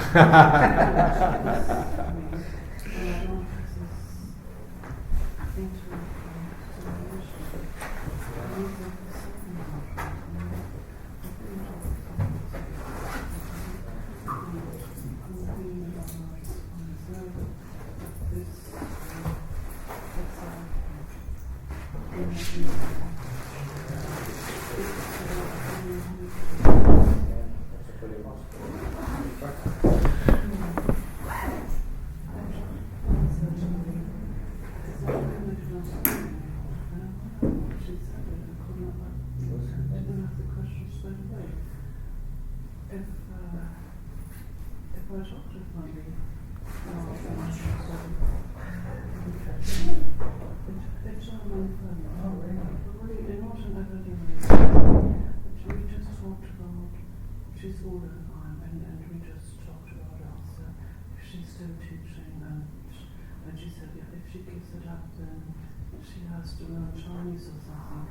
To learn Chinese or something.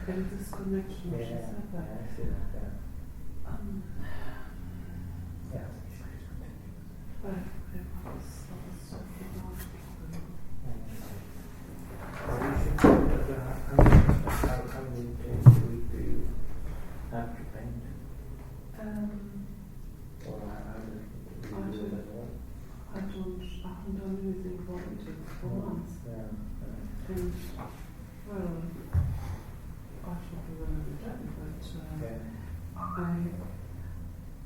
And this connection, she said that. I haven't done anything for it for months. And, well, I should be willing to do, but I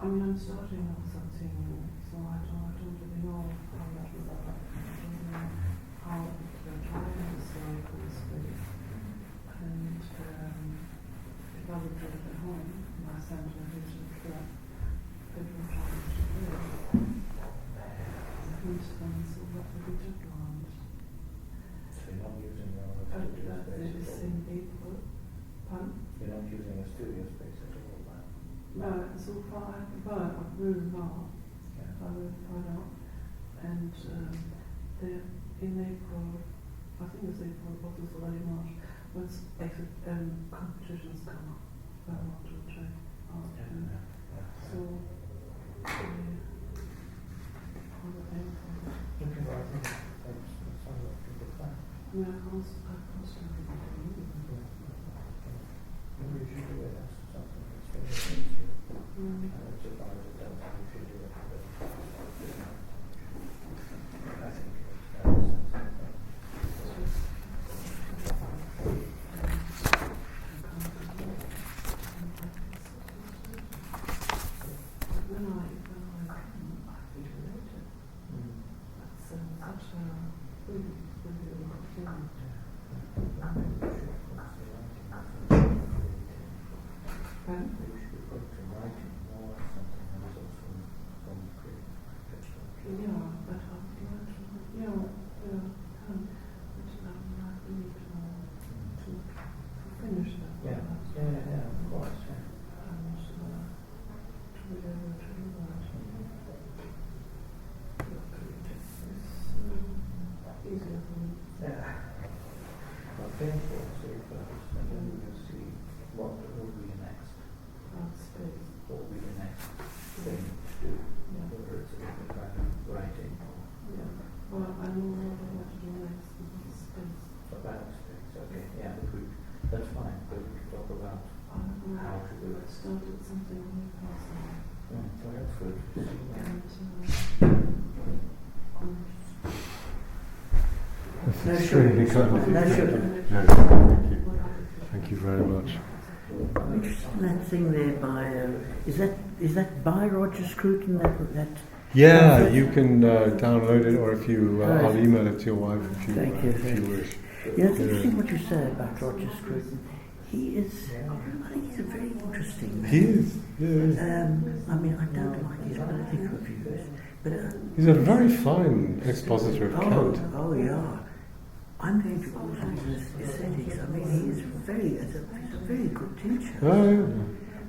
mean, I'm starting off something new, so I don't really know how that will work. I don't know how the driving is going for this week. And if I would do it at home, my center is that it will try to do it. So what would be different? So you're not using your studio space at all? In April. Pardon? You're not using a studio space at all, man? No, so far I will now. Yeah. I will find out. And in April, I think it's April, but it's already March, once competitions come up, I want to check out. So, started something new personally. Well, that's good. And extremely kind of you. No sugar. No, thank you. Thank you very much. I'm interested in that thing there by, is that by Roger Scruton, that Yeah, pamphlet? you can download it, or if you, Right. I'll email it to your wife if you, Thank you, if thank you you. wish. You know, it's interesting what you say about Roger Scruton. He is, I think he's a very interesting man. He is. Yeah. I mean, I don't like his political views, but... He's a very fine expositor of Kant. Oh yeah. I'm going to also his aesthetics. I mean, he is he's a very good teacher. Oh, yeah.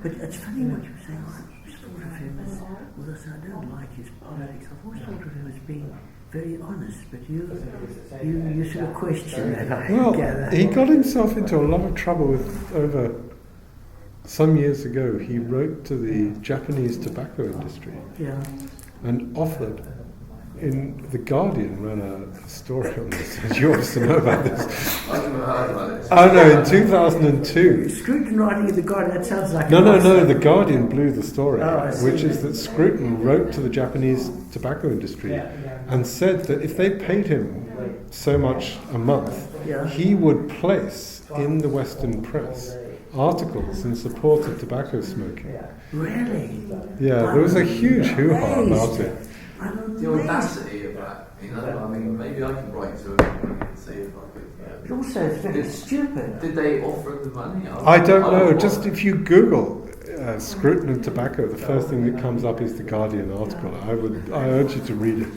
But it's funny what you're saying. I've always thought of him as, although I don't like his politics, I've always thought of him as being very honest. But you sort of question that, I Well, gather. he got himself into a lot of trouble with, over some years ago, he wrote to the Japanese tobacco industry Yeah. and offered, in The Guardian ran a story on this, you obviously know about this. I don't know how about this. Oh no, in 2002. Scruton writing in the Guardian, that sounds like... No, The Guardian blew the story, Oh, I see. which is that Scruton wrote to the Japanese tobacco industry and said that if they paid him so much a month, Yeah. he would place in the Western press articles in support of tobacco smoking. Really? Yeah, there was a huge hoo-ha about it. I'm The amazed. audacity of that, you know, I mean, maybe I can write to him and see if I could. But also, it's very stupid. Did they offer him the money? I don't know, just if you Google Scruton and tobacco, the first thing that comes up is the Guardian article. I urge you to read it.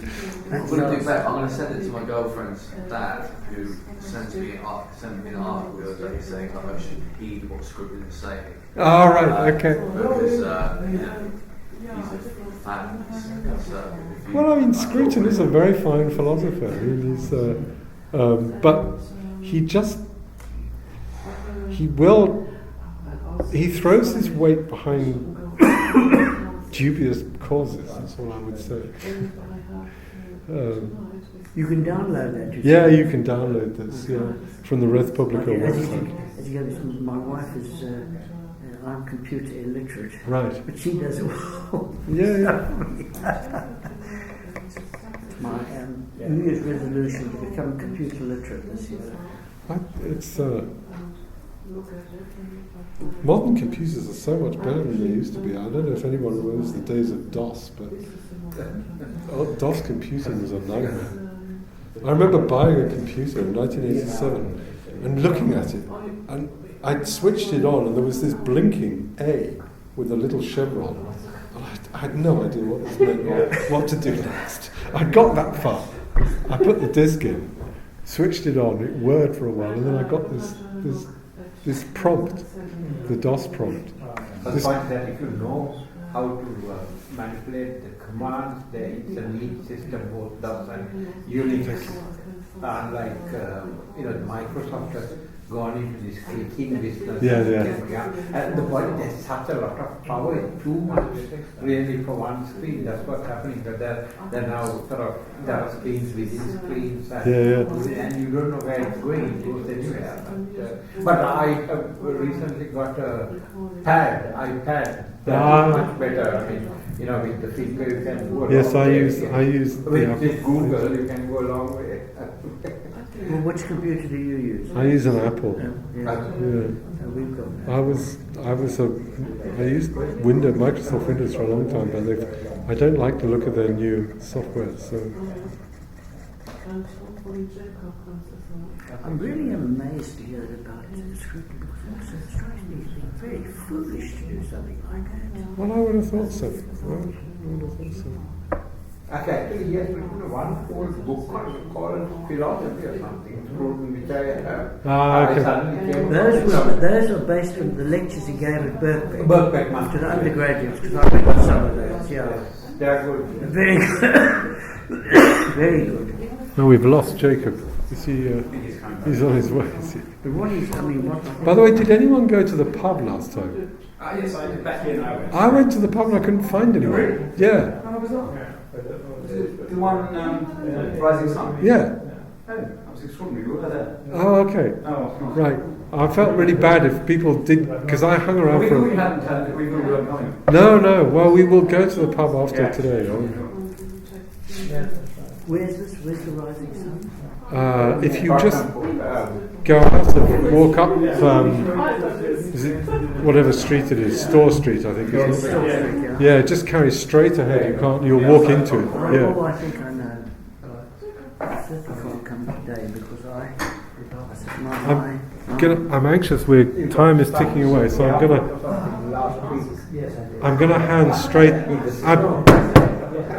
I'm going to do better. I'm going to send it to my girlfriend's dad, who sends me an article the other day saying that I should heed what Scruton is saying. Oh, right, okay. Because, he's a fan. Well, I mean, Scruton is a very fine philosopher. I mean, he's, but he throws his weight behind dubious causes. That's all I would say. You can download that. Yeah, you can download this. Yeah, from the Red Publica website. As you go, my wife is. I'm computer illiterate. Right. But she does it well. Yeah. My New Year's resolution to become computer literate this year. It's modern computers are so much better than they used to be. I don't know if anyone remembers the days of DOS, but DOS computing was a nightmare. I remember buying a computer in 1987 and looking at it, and I'd switched it on, and there was this blinking A with a little chevron. And I had no idea what this meant or what to do next. I got that far. I put the disk in, switched it on, it whirred for a while, and then I got this prompt, the DOS prompt. The point that if you know how to manipulate the commands, it's a neat system, both DOS and Unix. Unlike Microsoft has gone into this clicking business. And the point, there's such a lot of power, it's too much really for one screen. That's what's happening. But there now there are screens within screens, and you don't know where it's going. It goes anywhere. But I have recently got a iPad. That is much better. I mean, with the finger you can go. Yes, I use. With this Google, you can go a long way. Well, which computer do you use? I use an Apple. We've got that. I used Microsoft Windows for a long time, but I don't like the look of their new software. So I'm really amazed to hear about Scruton, because it strikes me as being very foolish to do something like that. well, I would have thought so. Actually, he has written one whole book called Philosophy or something, Scruton, which I have. Okay. I suddenly came Those are based on the lectures he gave at Birkbeck. Birkbeck, to the undergraduates, because I went to some of those. Yeah, they're good. very good. Very good. No, we've lost Jacob. Is he? He's on his way. Is he? But what By the way, did anyone go to the pub last time? Yes, I did. Becky and I went. I went to the pub and I couldn't find anyone. Really? Yeah. How was that? The one Rising Sun? Yeah. Oh, that was extraordinary. We were there. Oh, okay. Oh, Right. I felt really bad if people did, because I hung around we for. thought you hadn't had it. We thought you weren't coming. No. Well, we will go to the pub after today. Where's this? Where's the Rising Sun? if you just go out and walk up, is it whatever street it is, Store Street, I think, isn't it? Yeah, just carry straight ahead. You'll walk into it. Yeah. Oh, I think I know. I certainly can't come today because I'm anxious. Time is ticking away, so I'm gonna hand straight.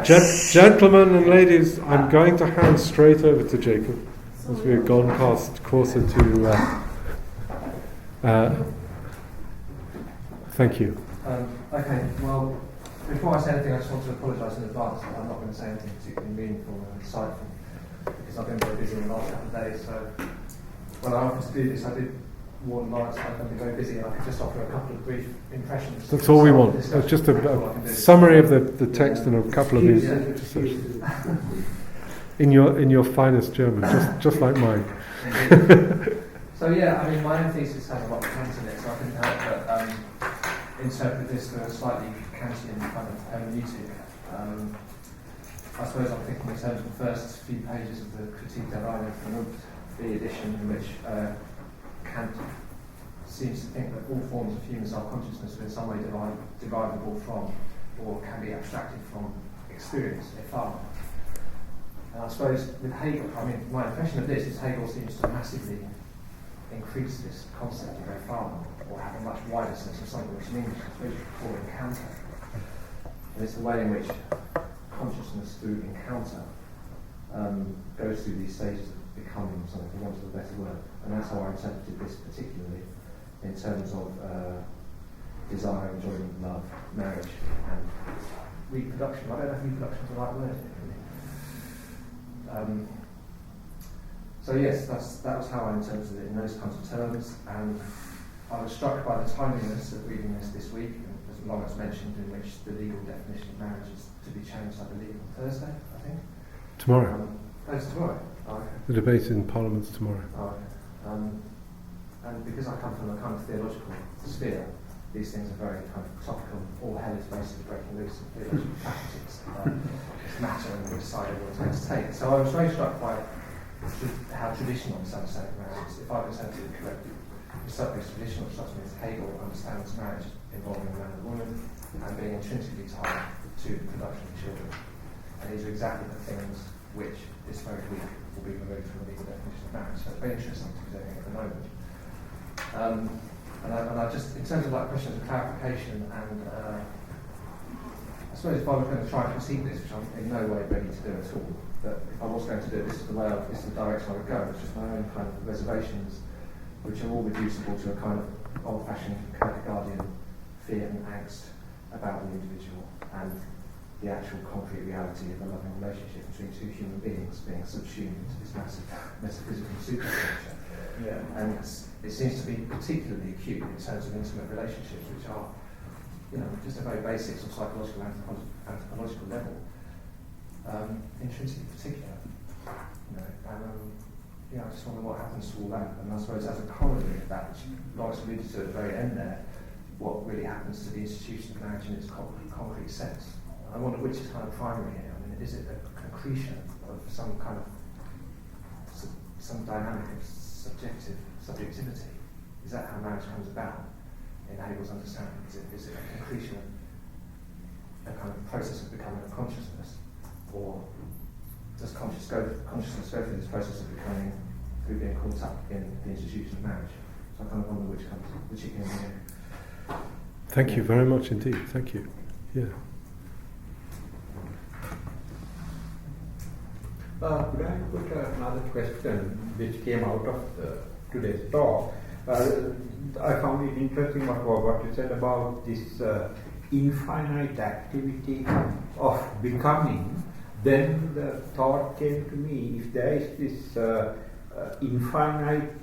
Gentlemen and ladies, I'm going to hand straight over to Jacob as we've gone past closer to. Thank you. Okay, well, before I say anything, I just want to apologise in advance that I'm not going to say anything particularly meaningful and insightful because I've been very busy in the last couple of days. So when I offered to do this, I did warn Laurence that I'm going to be very busy and I could just offer a couple of brief impressions. That's all we want. It's just a summary of the text and a couple of these. In your finest German, just like mine. So yeah, I mean, my own thesis has a lot of Kant in it, so I couldn't help but interpret this with a slightly Kantian kind of hermeneutic. I suppose I'm thinking in terms of the first few pages of the Critique der Reine from the edition, in which Kant seems to think that all forms of human self-consciousness are in some way derivable from, or can be abstracted from, experience, Erfahrung. And I suppose with Hegel, I mean, my impression of this is Hegel seems to massively increase this concept of Erfahrung, or have a much wider sense of something which in English is really called encounter. And it's the way in which consciousness through encounter goes through these stages of becoming something, for want of a better word. And that's how I interpreted this particularly in terms of desire, enjoyment, love, marriage, and reproduction. I don't know if reproduction is the right word. So yes, that was how I interpreted it in those kinds of terms, and I was struck by the timeliness of reading this week, and as Laurence mentioned, in which the legal definition of marriage is to be changed, I believe, on Thursday, I think. Tomorrow. It's tomorrow. Oh, okay. The debate in Parliament's tomorrow. Oh, okay. And because I come from a kind of theological sphere, these things are very kind of topical. All hell is basically breaking loose in theological faculties. It's matter and we decide what it's going to take. So I was very struck by how traditional this understanding of marriage is. If I've interpreted it correctly, the subject traditional strikes me as Hegel understands marriage involving a man and woman and being intrinsically tied to the production of children. And these are exactly the things which this very week will be removed from the legal definition of marriage. So it's very interesting to be doing it at the moment. And I just, in terms of like questions of clarification, and I suppose if I was going to try and critique this, which I'm in no way ready to do at all, but if I was going to do it, this is the direction I would go. It's just my own kind of reservations, which are all reducible to a kind of old-fashioned Kierkegaardian fear and angst about the individual and the actual concrete reality of a loving relationship between two human beings being subsumed into this massive metaphysical superstructure. Yeah. And it seems to be particularly acute in terms of intimate relationships, which are, just a very basic sort of psychological, anthropological level, intrinsically particular. I just wonder what happens to all that. And I suppose as a corollary of that, which Laurence alluded to at the very end there, what really happens to the institution of marriage in its concrete sense. I wonder which is kind of primary here. I mean, is it a concretion of some kind of some dynamic of subjectivity? Is that how marriage comes about in Hegel's understanding? Is it a concretion of a kind of process of becoming a consciousness, or does consciousness go through this process of becoming through being caught up in the institution of marriage? So I kind of wonder which it can be. Thank you very much indeed. Thank you. Yeah. Could I put another question which came out of today's talk? I found it interesting what you said about this infinite activity of becoming. Then the thought came to me, if there is this infinite,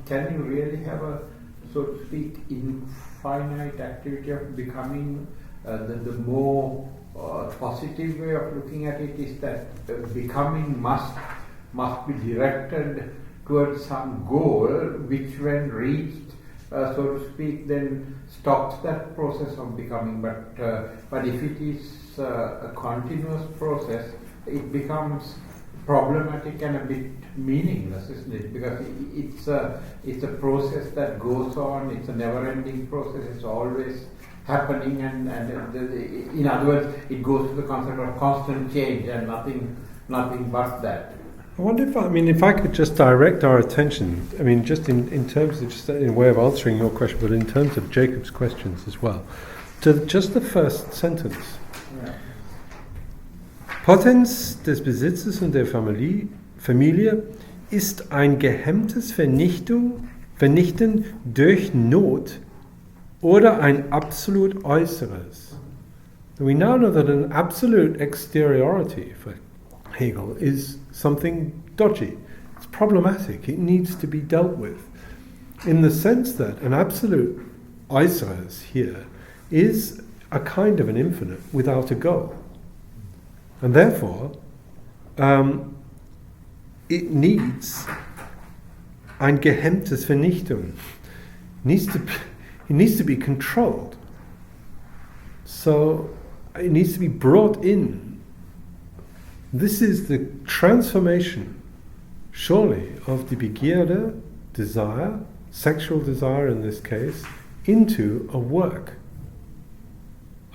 can you really have a, so to speak, infinite activity of becoming? The more positive way of looking at it is that becoming must be directed towards some goal, which when reached, so to speak, then stops that process of becoming. But if it is a continuous process, it becomes problematic and a bit meaningless, isn't it? Because it's a process that goes on. It's a never-ending process. It's always happening, and in other words, it goes to the concept of constant change and nothing but that. I wonder if I could just direct our attention, just in terms of, just in a way of answering your question, but in terms of Jacob's questions as well, to just the first sentence. Yeah. Potenz des Besitzes und der Familie ist ein gehemmtes Vernichten durch Not oder ein absolut Äußeres. We now know that an absolute exteriority for Hegel is something dodgy. It's problematic. It needs to be dealt with. In the sense that an absolute Äußeres here is a kind of an infinite without a goal. And therefore, it needs ein gehemmtes Vernichtung. It needs to be controlled. So it needs to be brought in. This is the transformation, surely, of the Begierde, desire, sexual desire in this case, into a work.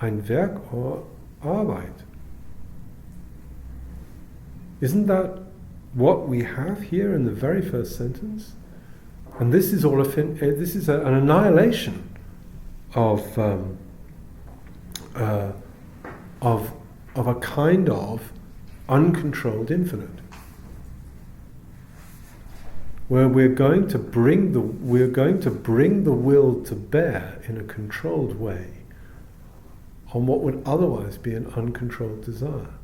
Ein Werk or Arbeit. Isn't that what we have here in the very first sentence? And this is all an annihilation of a kind of uncontrolled infinite, where we're going to bring the will to bear in a controlled way on what would otherwise be an uncontrolled desire.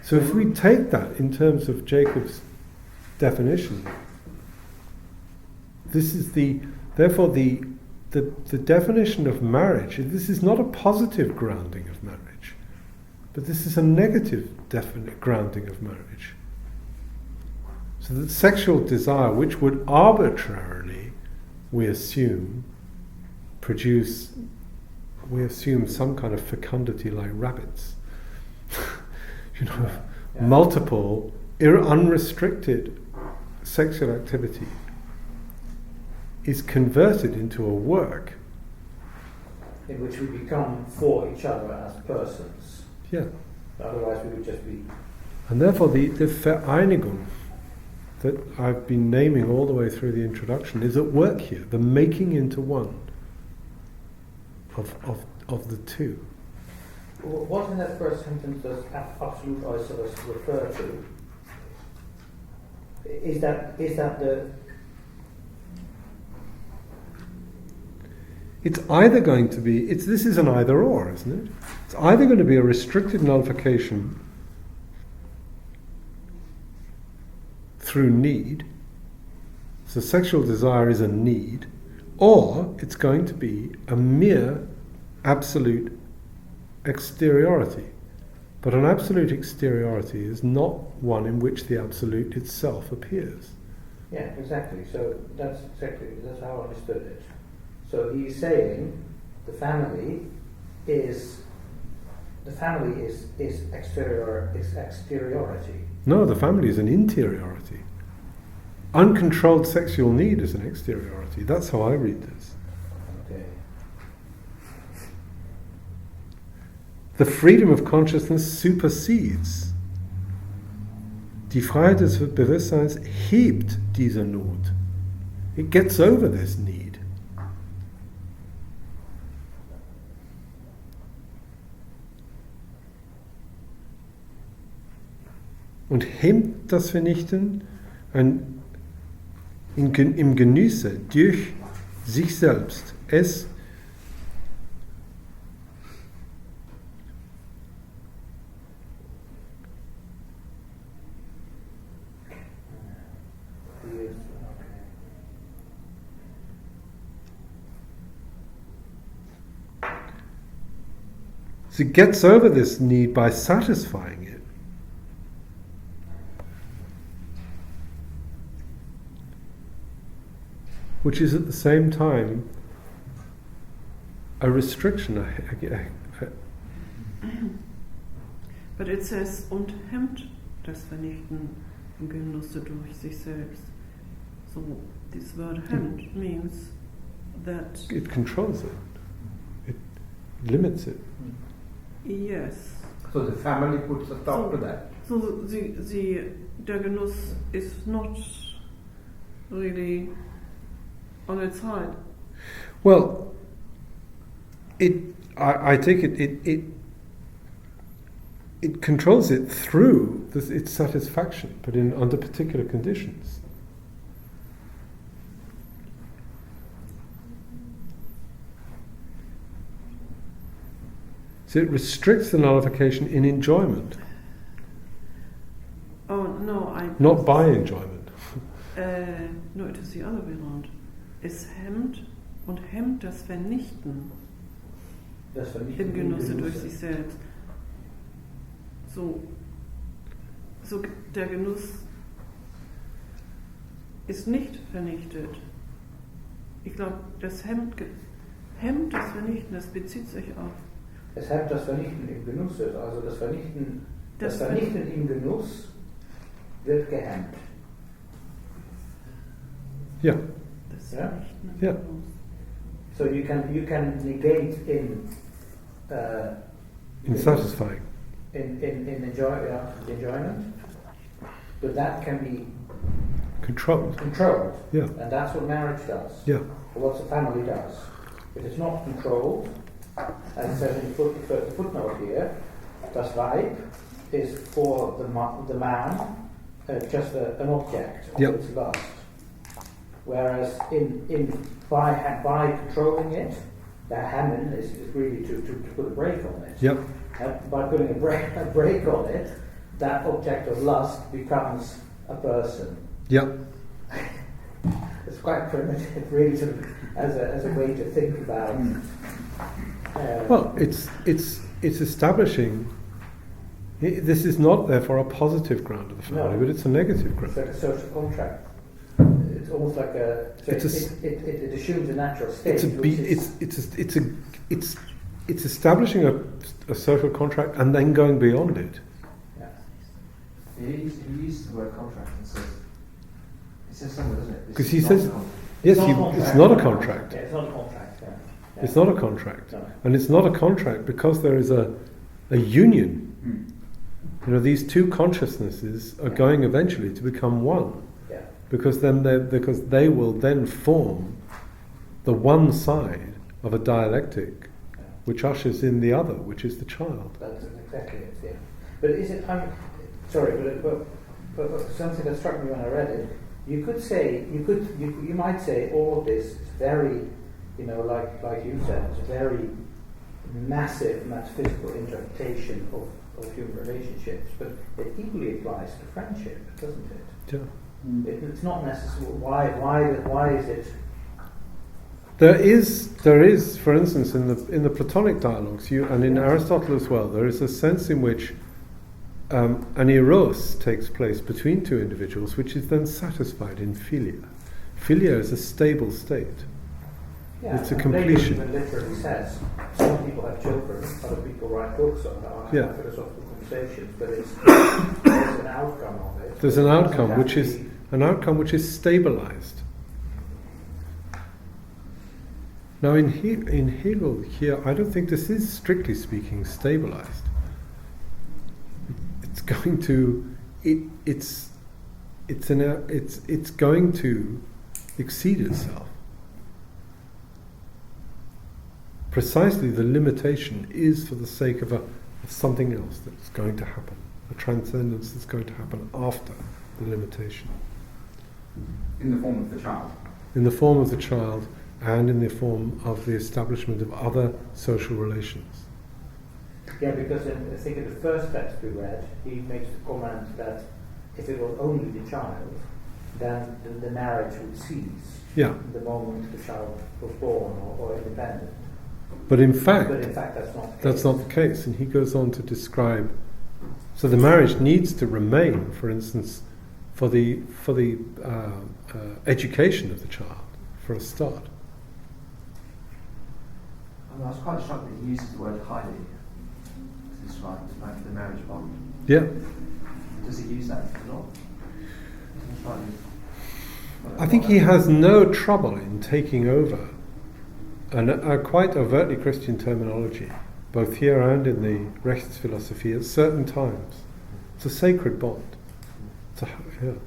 So if we take that in terms of Jacob's definition, this is therefore the definition of marriage. This is not a positive grounding of marriage, but this is a negative definite grounding of marriage. So that sexual desire, which would arbitrarily, we assume some kind of fecundity like rabbits. Multiple, unrestricted sexual activity is converted into a work in which we become for each other as persons. Yeah. Otherwise, we would just be. And therefore, the Vereinigung that I've been naming all the way through the introduction is at work here. The making into one of the two. What in that first sentence does absolute Äußeres refer to? Is that the? It's either going to be. This is an either or, isn't it? It's either going to be a restricted nullification through need. So sexual desire is a need, or it's going to be a mere absolute exteriority. But an absolute exteriority is not one in which the absolute itself appears. Yeah, exactly. So that's how I understood it. So he's saying the family is exteriority. No, the family is an interiority. Uncontrolled sexual need is an exteriority. That's how I read this. Okay. The freedom of consciousness supersedes. Die Freiheit des Bewusstseins hebt diese Not. It gets over this need. Und hemmt das Vernichten im Genüsse durch sich selbst. Es So it gets over this need by satisfying it. Which is at the same time a restriction, But it says, und hemmt das Vernichten im Genusse durch sich selbst. So this word hemmt means that... It controls it. It limits it. Yes. So the family puts a stop to that. So der Genuss is not really on its side. Well, I take it controls it through its satisfaction, but under particular conditions. So it restricts the nullification in enjoyment. Oh no, not by enjoyment. No, it is the other way around. Es hemmt und hemmt das Vernichten im Genusse durch sich selbst. So der Genuss ist nicht vernichtet. Ich glaube, das hemmt das Vernichten, das bezieht sich auf... Es hemmt das Vernichten im Genuss, also das Vernichten im Genuss wird gehemmt. Ja. Das Vernichten im Ja. Genuss. So you can negate in satisfying. In enjoyment, but that can be Controlled. Yeah. And that's what marriage does. Yeah. Or what the family does. If it's not controlled, as it says in the footnote here, das Weib is for the man just an object of its lust. Whereas by controlling it, the Hammond is really to put a brake on it. Yep. By putting a brake on it, that object of lust becomes a person. Yep. It's quite primitive, really, sort of, as a way to think about. Well, it's establishing. This is not therefore a positive ground of the family, but it's a negative ground. It's like a social contract. It's almost like it assumes a natural state. It's establishing a social contract and then going beyond it. Yeah. He used the word contract and says. He says somewhere, doesn't it? Because he says, yes, it's not a contract. Yeah, it's not a contract. Yeah. Yeah. It's not a contract, No. and it's not a contract because there is a union. You know, these two consciousnesses are going eventually to become one. Yeah. Because they will then form the one side of a dialectic, which ushers in the other, which is the child. That's exactly it. Yeah. But is it? But something that struck me when I read it. You might say all of this is very, like you said, it's a very massive metaphysical interpretation of human relationships, but it equally applies to friendship, doesn't it? Yeah. It's not necessarily why is it? There is, for instance, in the Platonic dialogues, and in Aristotle as well, there is a sense in which an eros takes place between two individuals, which is then satisfied in philia. Philia is a stable state. Yeah, it's a completion. Plato literally says some people have children, other people write books on philosophical conversations, but there's an outcome of it. There's an outcome which is stabilized. Now, in Hegel here, I don't think this is strictly speaking stabilized. It's going to it's going to exceed itself. Precisely, the limitation is for the sake of something else that's going to happen, a transcendence that's going to happen after the limitation. In the form of the child. In the form of the child, and in the form of the establishment of other social relations. Yeah, because I think in the first text we read, he makes the comment that if it was only the child, then the marriage would cease. Yeah. The moment the child was born or independent. But in fact, that's not the case. And he goes on to describe. So the marriage needs to remain, for instance, for the education of the child, for a start. I was quite struck that he uses the word highly. described like the marriage bond. Yeah. Does he use that a lot? I think he has no trouble in taking over a quite overtly Christian terminology, both here and in the Rechts philosophy at certain times. It's a sacred bond. Yeah.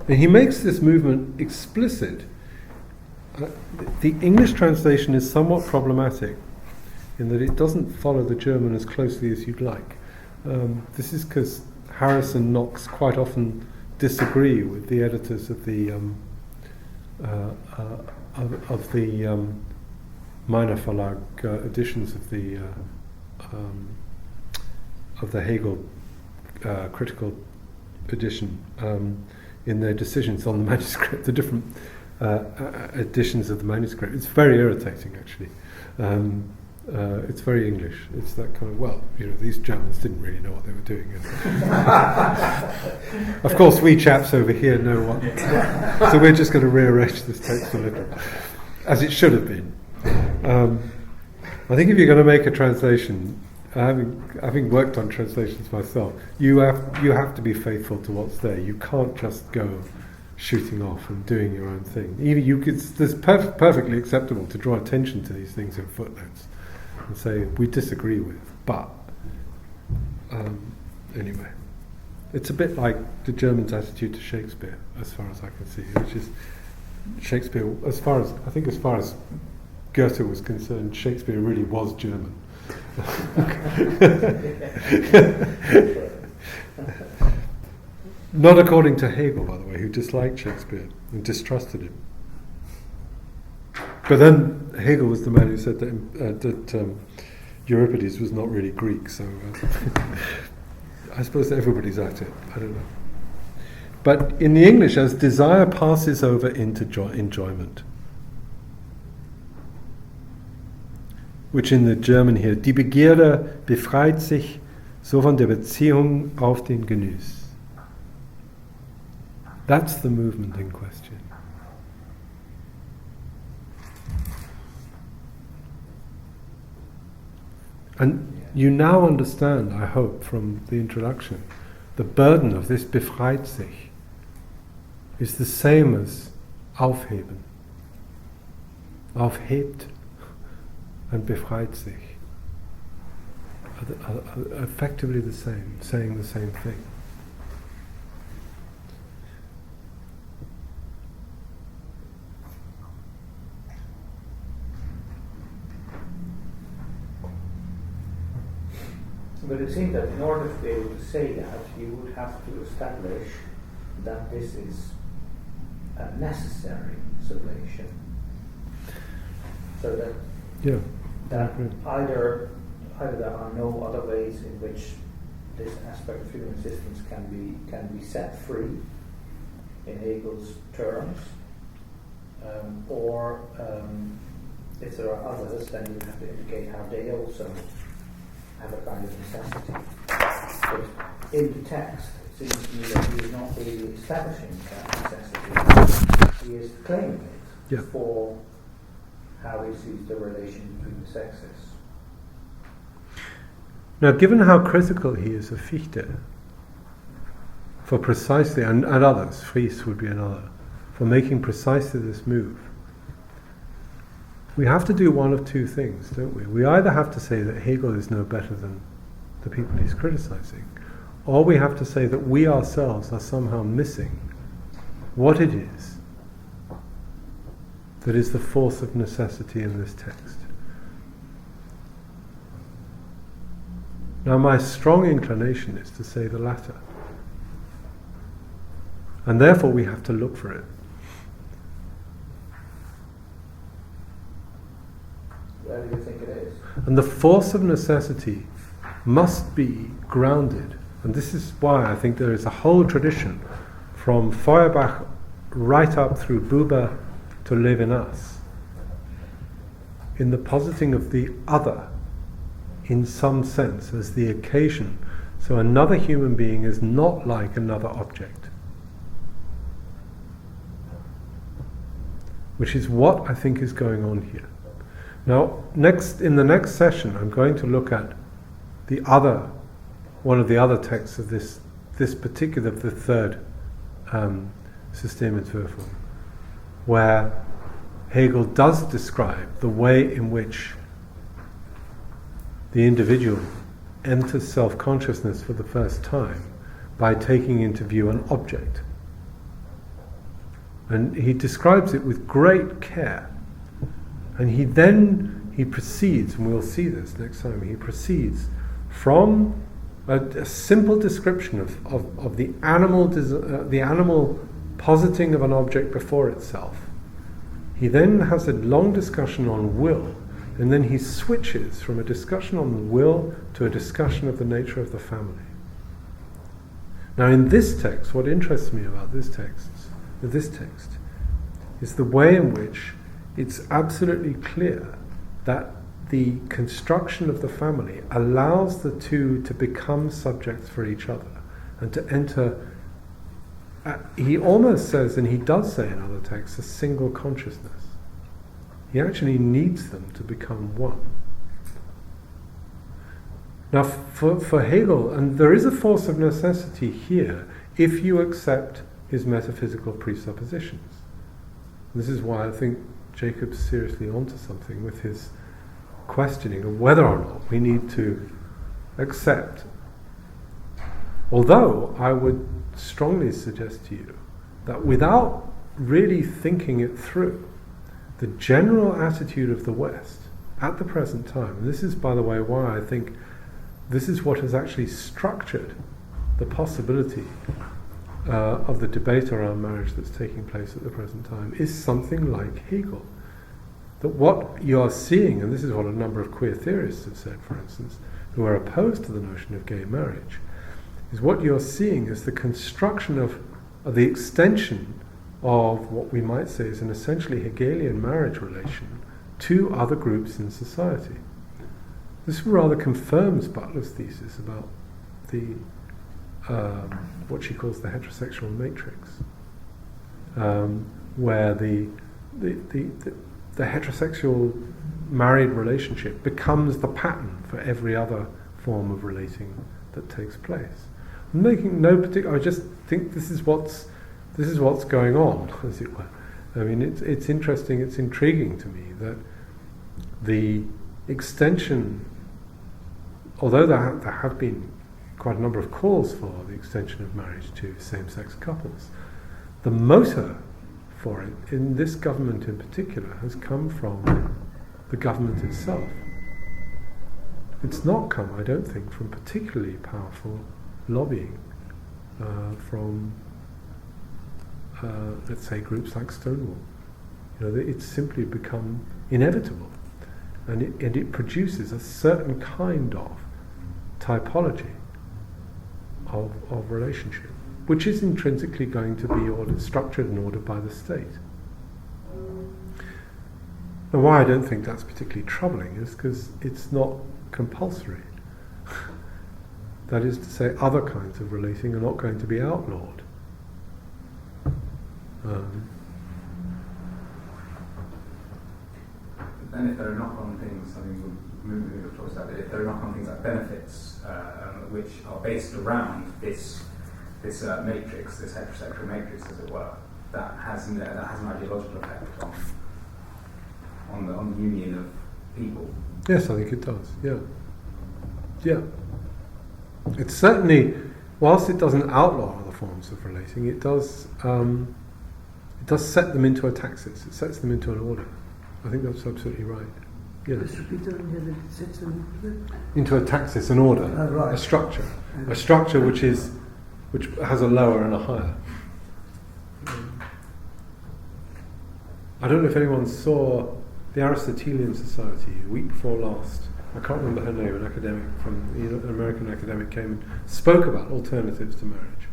And he makes this movement explicit. The English translation is somewhat problematic in that it doesn't follow the German as closely as you'd like. This is because Harris and Knox quite often disagree with the editors of the Minor Verlag editions of the Hegel critical edition in their decisions on the manuscript, the different editions of the manuscript. It's very irritating, actually. It's very English. It's that kind of, these Germans didn't really know what they were doing. Of course, we chaps over here know what. So we're just going to rearrange this text a little, as it should have been. I think if you're going to make a translation, having worked on translations myself, you have to be faithful to what's there. You can't just go shooting off and doing your own thing. It's perfectly acceptable to draw attention to these things in footnotes and say we disagree with, but anyway, it's a bit like the Germans' attitude to Shakespeare, as far as I can see, which is Shakespeare. As far as Goethe was concerned, Shakespeare really was German. Not according to Hegel, by the way, who disliked Shakespeare and distrusted him. But then Hegel was the man who said that Euripides was not really Greek, so I suppose everybody's at it. I don't know. But in the English, as desire passes over into enjoyment, which in the German here, die Begierde befreit sich so von der Beziehung auf den Genuss. That's the movement in question. And you now understand, I hope, from the introduction, the burden of this befreit sich is the same as aufheben. Aufhebt and befreit sich are effectively the same, saying the same thing. But it seems that in order to be able to say that, you would have to establish that this is a necessary sublation. So that either there are no other ways in which this aspect of human existence can be set free in Hegel's terms, or if there are others, then you have to indicate how they also have a kind of necessity. But in the text, it seems to me that he is not really establishing that necessity. He is claiming it for how he sees the relation between the sexes. Now, given how critical he is of Fichte, for precisely, and others, Fries would be another, for making precisely this move, we have to do one of two things, don't we? We either have to say that Hegel is no better than the people he's criticizing, or we have to say that we ourselves are somehow missing what it is that is the force of necessity in this text. Now, my strong inclination is to say the latter, and therefore we have to look for it. Where do you think it is? And the force of necessity must be grounded, and this is why I think there is a whole tradition from Feuerbach right up through Buber to Levinas in the positing of the other in some sense as the occasion. So another human being is not like another object. which is what I think is going on here. Now, in the next session, I'm going to look at one of the other texts of this particular, the third Systementwürfe, where Hegel does describe the way in which the individual enters self-consciousness for the first time by taking into view an object. And he describes it with great care. And he proceeds, and we'll see this next time, he proceeds from a simple description of the animal positing of an object before itself. He then has a long discussion on will, and then he switches from a discussion on the will to a discussion of the nature of the family. Now in this text, what interests me about this text is the way in which it's absolutely clear that the construction of the family allows the two to become subjects for each other and to enter, he almost says, and he does say in other texts, a single consciousness. He actually needs them to become one. Now for Hegel, and there is a force of necessity here if you accept his metaphysical presuppositions. This is why I think Jacob's seriously onto something with his questioning of whether or not we need to accept. Although I would strongly suggest to you that without really thinking it through, the general attitude of the West at the present time, and this is, by the way, why I think this is what has actually structured the possibility of the debate around marriage that's taking place at the present time, is something like Hegel. That what you're seeing, and this is what a number of queer theorists have said, for instance, who are opposed to the notion of gay marriage, is what you're seeing is the construction of the extension of what we might say is an essentially Hegelian marriage relation to other groups in society. This rather confirms Butler's thesis about the what she calls the heterosexual matrix, where the heterosexual married relationship becomes the pattern for every other form of relating that takes place. I'm making no particular. I just think this is what's going on, as it were. I mean, it's interesting. It's intriguing to me that the extension, although there have been quite a number of calls for the extension of marriage to same-sex couples, the motor for it, in this government in particular, has come from the government itself. It's not come, I don't think, from particularly powerful lobbying from, let's say, groups like Stonewall. It's simply become inevitable, and it produces a certain kind of typology of relationship, which is intrinsically going to be structured and ordered by the state. Now, why I don't think that's particularly troubling is because it's not compulsory. That is to say, other kinds of relating are not going to be outlawed. And if there are knock-on things, I mean, we've talked about it, if there are knock-on things like benefits, which are based around this matrix, this heterosexual matrix, as it were, that has an ideological effect on the union of people. Yes, I think it does. Yeah. It's certainly, whilst it doesn't outlaw other forms of relating, it does set them into a taxis. It sets them into an order. I think that's absolutely right. Yes. Into a taxis, an order, right. A structure which has a lower and a higher. I don't know if anyone saw the Aristotelian Society the week before last. I can't remember her name. An academic an American academic came and spoke about alternatives to marriage.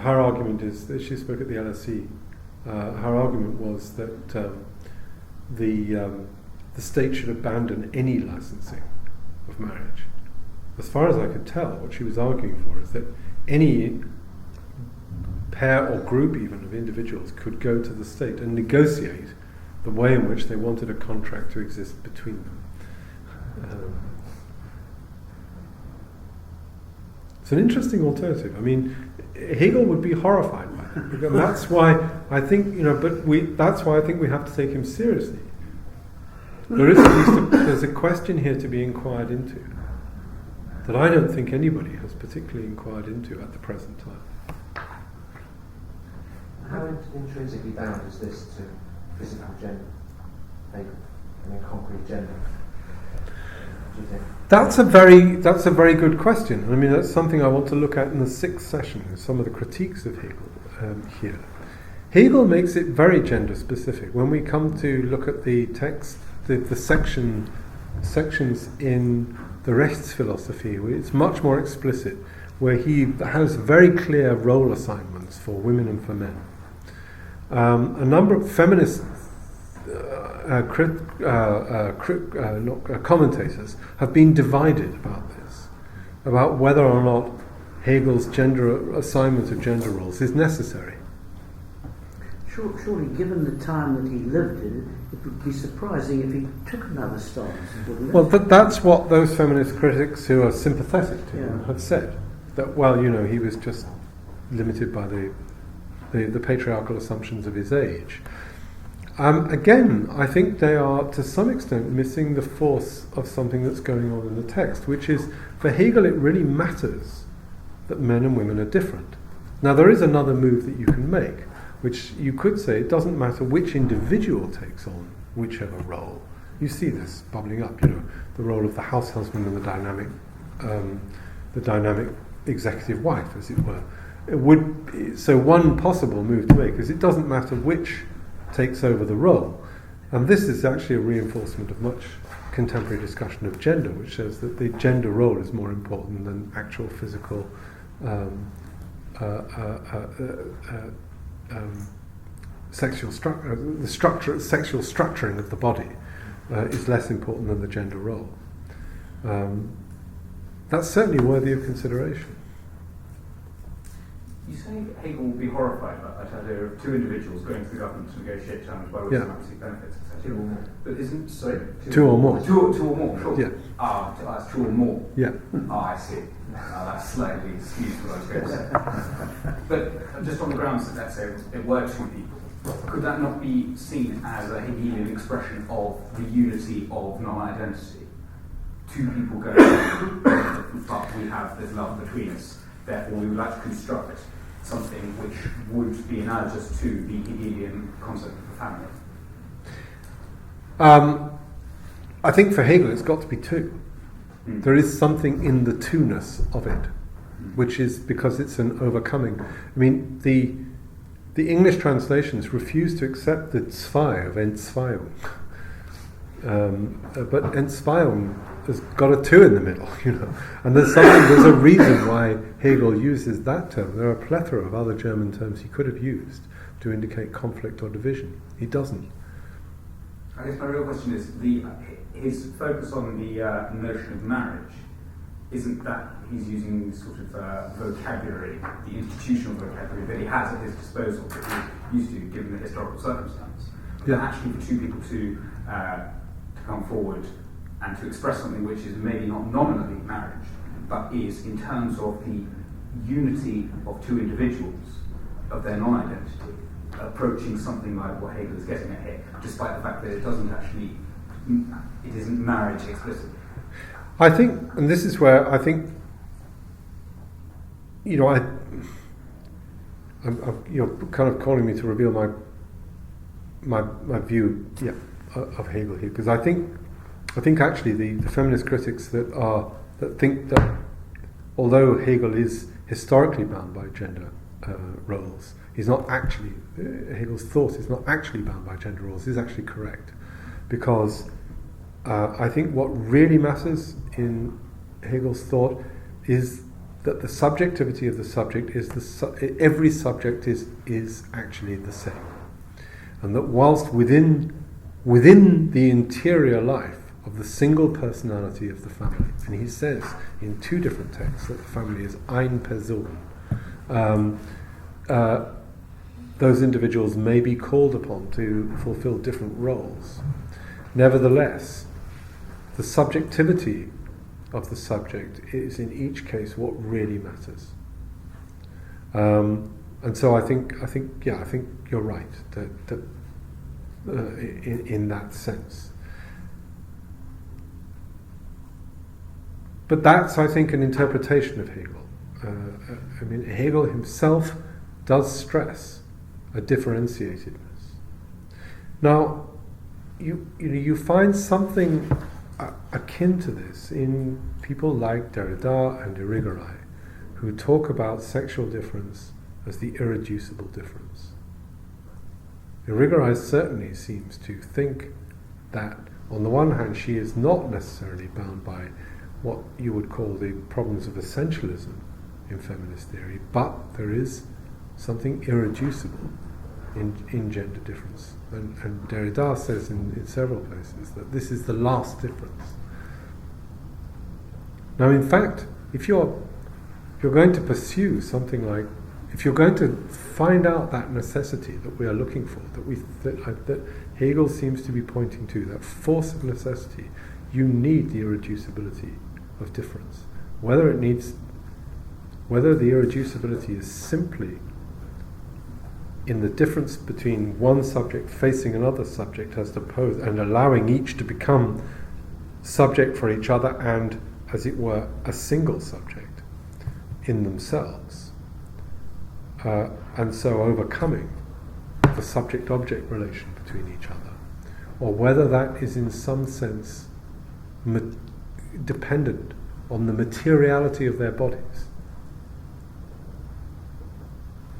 Her argument is that she spoke at the LSE. Her argument was that the state should abandon any licensing of marriage. As far as I could tell, what she was arguing for is that any pair or group even of individuals could go to the state and negotiate the way in which they wanted a contract to exist between them. It's an interesting alternative. I mean, Hegel would be horrified by that. And that's why I think, that's why I think we have to take him seriously. There is at least there's a question here to be inquired into that I don't think anybody has particularly inquired into at the present time. How intrinsically bound is this to physical gender, Hegel? I mean, concrete gender. Do you think? That's a very good question. I mean, that's something I want to look at in the 6th session, some of the critiques of Hegel here. Hegel makes it very gender specific. When we come to look at the text, the sections in the Rechts philosophy, it's much more explicit, where he has very clear role assignments for women and for men. A number of feminist commentators have been divided about this, about whether or not Hegel's gender assignment of gender roles is necessary. Surely, given the time that he lived in, it would be surprising if he took another stance, wouldn't it? Well, that's what those feminist critics who are sympathetic to him have said. That, he was just limited by the patriarchal assumptions of his age. Again, I think they are, to some extent, missing the force of something that's going on in the text, which is, for Hegel, it really matters that men and women are different. Now, there is another move that you can make, which you could say it doesn't matter which individual takes on whichever role. You see this bubbling up, the role of the house husband and the dynamic executive wife, as it were. So one possible move to make is it doesn't matter which takes over the role. And this is actually a reinforcement of much contemporary discussion of gender, which says that the gender role is more important than actual physical sexual structure. The sexual structuring of the body is less important than the gender role. That's certainly worthy of consideration. You say Hegel will be horrified by that idea of two individuals going to the government to negotiate terms by which some absolute benefits, etc. Two or more. But isn't, sorry? Two or more. Two or more, sure. Yeah. That's two or more. Yeah. I see. That's slightly skewed what I was going to say. But just on the grounds that, let's say, it were two people, could that not be seen as a Hegelian expression of the unity of non-identity? Two people going, but we have this love between us, therefore we would like to construct something which would be analogous to the Hegelian concept of the family. I think for Hegel it's got to be two. There is something in the two-ness of it, which is because it's an overcoming. I mean, the English translations refuse to accept the zwei of Entzweiung. But Entzweiung has got a two in the middle, and there's a reason why Hegel uses that term. There are a plethora of other German terms he could have used to indicate conflict or division. He doesn't. I guess my real question is his focus on the notion of marriage. Isn't that he's using sort of vocabulary, the institutional vocabulary that he has at his disposal, that he's used to given the historical circumstance? But actually for two people to come forward and to express something which is maybe not nominally marriage, but is in terms of the unity of two individuals, of their non-identity, approaching something like what Hegel is getting at here, despite the fact that it isn't marriage explicitly. I think, and this is where I think, you're kind of calling me to reveal my view, of Hegel here, because I think actually the feminist critics that think that although Hegel is historically bound by gender roles, he's not actually, Hegel's thought is not actually bound by gender roles, is actually correct, because I think what really matters in Hegel's thought is that the subjectivity of the subject is every subject is actually the same, and that whilst within the interior life of the single personality of the family, and he says in two different texts that the family is ein Person, those individuals may be called upon to fulfill different roles. Nevertheless, the subjectivity of the subject is in each case what really matters. And so I think you're right that in that sense. But that's, I think, an interpretation of Hegel. Hegel himself does stress a differentiatedness. Now, you find something akin to this in people like Derrida and Irigaray, who talk about sexual difference as the irreducible difference. Irigaray certainly seems to think that, on the one hand, she is not necessarily bound by what you would call the problems of essentialism in feminist theory, but there is something irreducible in gender difference. And Derrida says in several places that this is the last difference. Now, in fact, if you're going to pursue something like, if you're going to find out that necessity that we are looking for, that Hegel seems to be pointing to, that force of necessity, you need the irreducibility of difference. Whether the irreducibility is simply in the difference between one subject facing another subject as opposed, and allowing each to become subject for each other and, as it were, a single subject in themselves, and so overcoming the subject-object relation between each other, or whether that is in some sense dependent on the materiality of their bodies,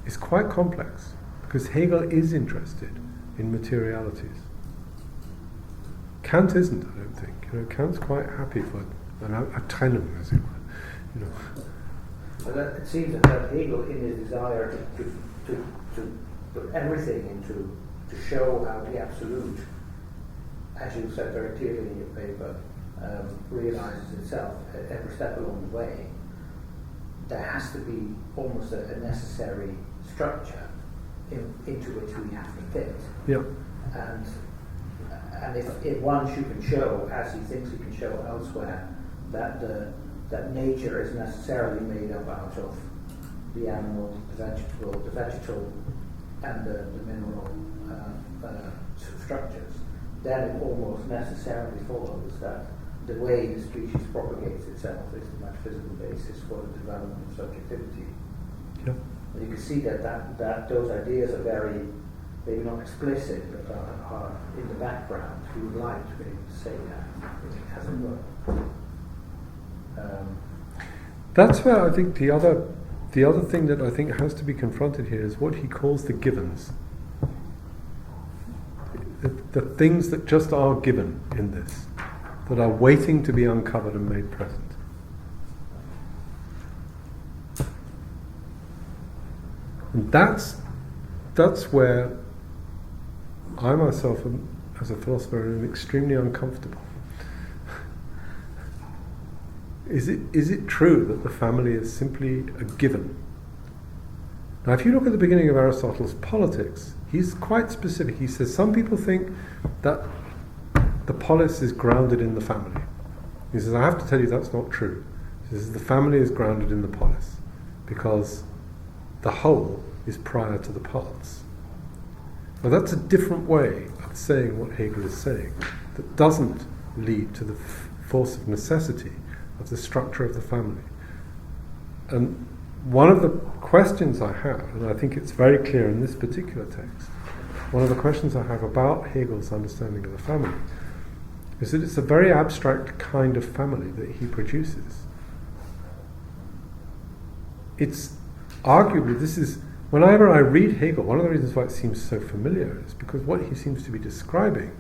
is quite complex, because Hegel is interested in materialities. Kant isn't, I don't think. Kant's quite happy for a trennung, as it were. Well, it seems that Hegel, in his desire to put everything into, to show how the absolute, as you said very clearly in your paper, realizes itself at every step along the way, there has to be almost a necessary structure into which we have to fit. Yeah. And if once you can show, as he thinks he can show elsewhere, that nature is necessarily made up out of the animal, the vegetal, and the mineral structures, then it almost necessarily follows that the way the species propagates itself is the metaphysical basis for the development of subjectivity. Yeah. And you can see that those ideas are very, maybe not explicit, but are in the background. You would like to be able to say that, as it were. That's where I think the other thing that I think has to be confronted here is what he calls the givens. The things that just are given in this, that are waiting to be uncovered and made present. And that's where I myself, as a philosopher, am extremely uncomfortable. Is it true that the family is simply a given? Now, if you look at the beginning of Aristotle's Politics, he's quite specific. He says some people think that the polis is grounded in the family. He says, I have to tell you that's not true. He says the family is grounded in the polis because the whole is prior to the parts. Now that's a different way of saying what Hegel is saying, that doesn't lead to the force of necessity of the structure of the family. And one of the questions I have, and I think it's very clear in this particular text, one of the questions I have about Hegel's understanding of the family is that it's a very abstract kind of family that he produces. It's arguably, this is, whenever I read Hegel, one of the reasons why it seems so familiar is because what he seems to be describing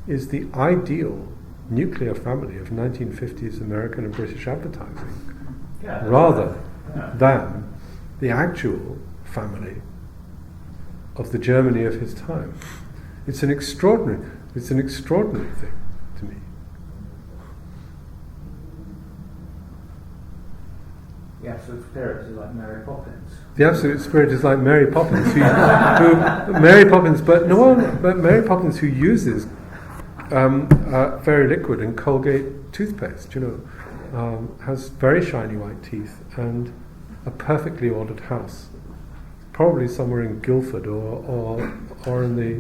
is the ideal nuclear family of 1950s American and British advertising, rather than the actual family of the Germany of his time. It's an extraordinary thing to me. the absolute spirit is like Mary Poppins. The absolute spirit is like Mary Poppins, Mary Poppins, but Mary Poppins who uses Fairy Liquid and Colgate toothpaste, has very shiny white teeth and a perfectly ordered house, probably somewhere in Guildford or in the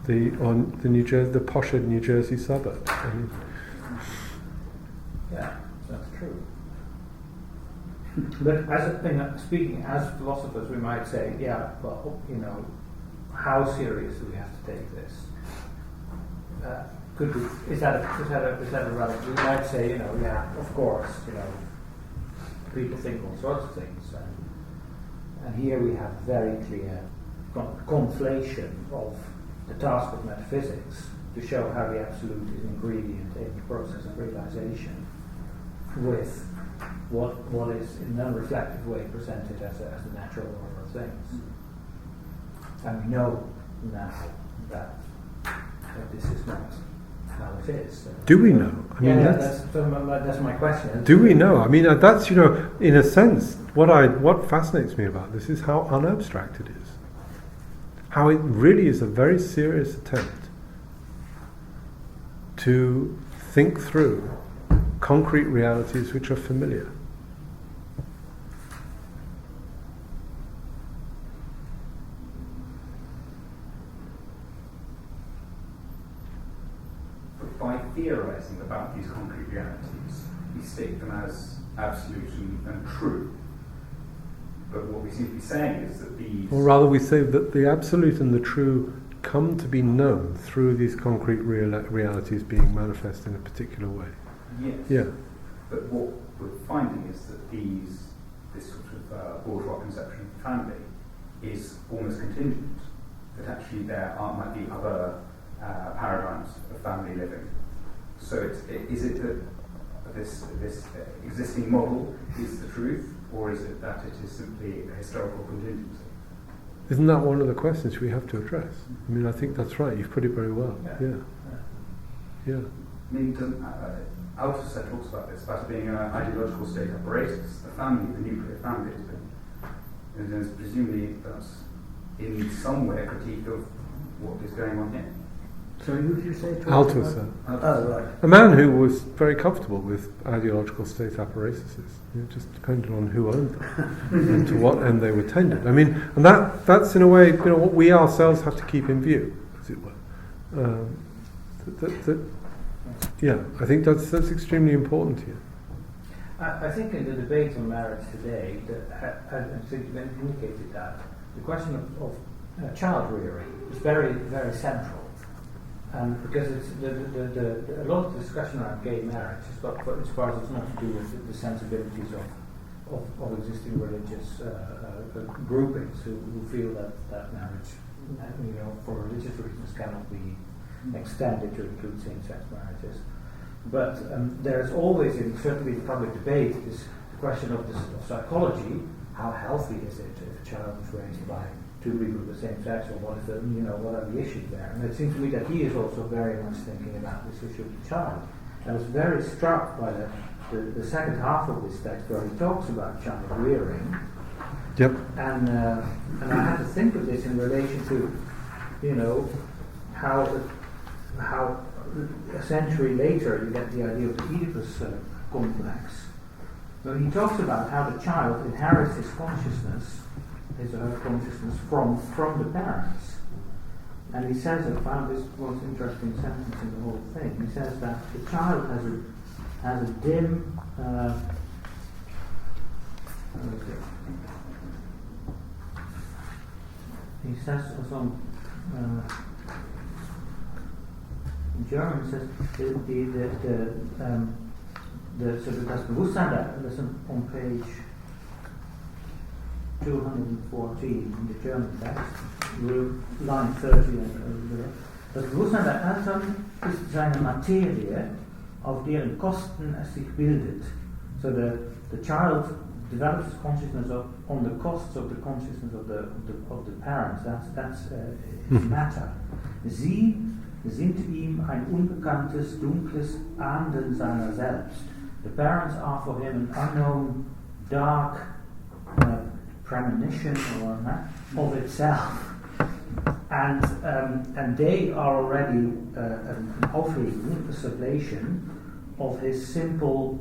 the posher New Jersey suburb. Yeah, that's true. But as a thing, speaking as philosophers, we might say, yeah, well, how serious do we have to take this? Is that a relative? We might say, yeah, of course, people think all sorts of things, and here we have very clear conflation of the task of metaphysics to show how the absolute is an ingredient in the process of realization, with what is in an unreflective way presented as a natural order of things. And we know now that this is not how it is. Do we know? I mean, that's my question. Do we know? I mean, that's in a sense, what fascinates me about this is how unabstract it is. How it really is a very serious attempt to think through concrete realities which are familiar. But by theorizing about these concrete realities, we state them as absolute and true. But what we seem to be saying is that these... Or rather we say that the absolute and the true come to be known through these concrete realities being manifest in a particular way. Yes. Yeah. But what we're finding is that this sort of bourgeois conception of family is almost contingent. That actually there might be other paradigms of family living. So is it that this existing model is the truth, or is it that it is simply a historical contingency? Isn't that one of the questions we have to address? I mean, I think that's right. You've put it very well. Yeah. I mean, Althusser talks about this, about it being an ideological state apparatus. The family, the nuclear family, and there's presumably that's in some way a critique of what is going on here. So who did you say? Althusser. Oh, right. A man who was very comfortable with ideological state apparatuses. It just depended on who owned them and to what end they were tended. I mean, and that's in a way, what we ourselves have to keep in view, as it were. I think that's extremely important here. I think in the debate on marriage today, I think you indicated that the question of child rearing is very, very central. Because it's a lot of the discussion around gay marriage is as far as it's not to do with the sensibilities of existing religious groupings who feel that marriage, for religious reasons, cannot be extended to include same-sex marriages. But there's always, certainly the public debate, is the question of psychology. How healthy is it if a child is raised by two people of the same sex, or what are the issues there? And it seems to me that he is also very much thinking about this issue of the child. I was very struck by the second half of this text where he talks about child rearing. Yep. And I had to think of this in relation to, how a century later you get the idea of the Oedipus complex. So he talks about how the child inherits his consciousness, his or her consciousness from the parents. And he says, I found this most interesting sentence in the whole thing. He says that the child has a dim he says some in German, he says so das Bewusstsein, that's on page 214 in the German text, line 30 das Bewusstsein der Eltern ist seine Materie, auf deren Kosten es sich bildet. So the child develops consciousness on the costs of the consciousness of the parents. That's his matter. Sie sind ihm ein unbekanntes, dunkles Ahnden seiner selbst. The parents are for him an unknown dark premonition of itself, and they are already an offering, a sublation of his simple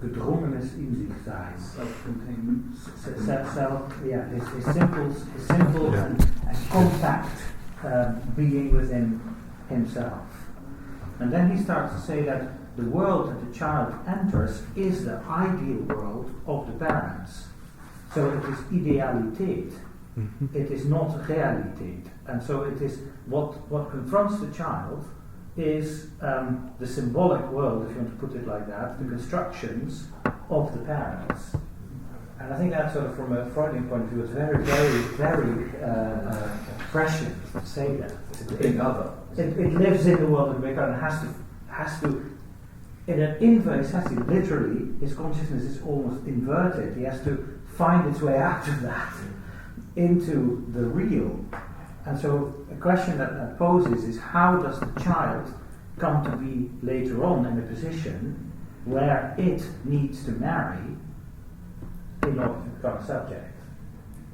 gedrungenes in sich sein, self-containment, his simple and compact being within himself. And then he starts to say that the world that the child enters is the ideal world of the parents. So it is idealiteit. It is not realiteit. And so it is what confronts the child is the symbolic world, if you want to put it like that, the constructions of the parents. And I think that sort of from a Freudian point of view is very, very, very prescient to say that. It's the big other. It lives in the world of the big other and has to in an inverse, literally, his consciousness is almost inverted. He has to find its way out of that into the real. And so a question that poses is, how does the child come to be later on in a position where it needs to marry in order to become a subject?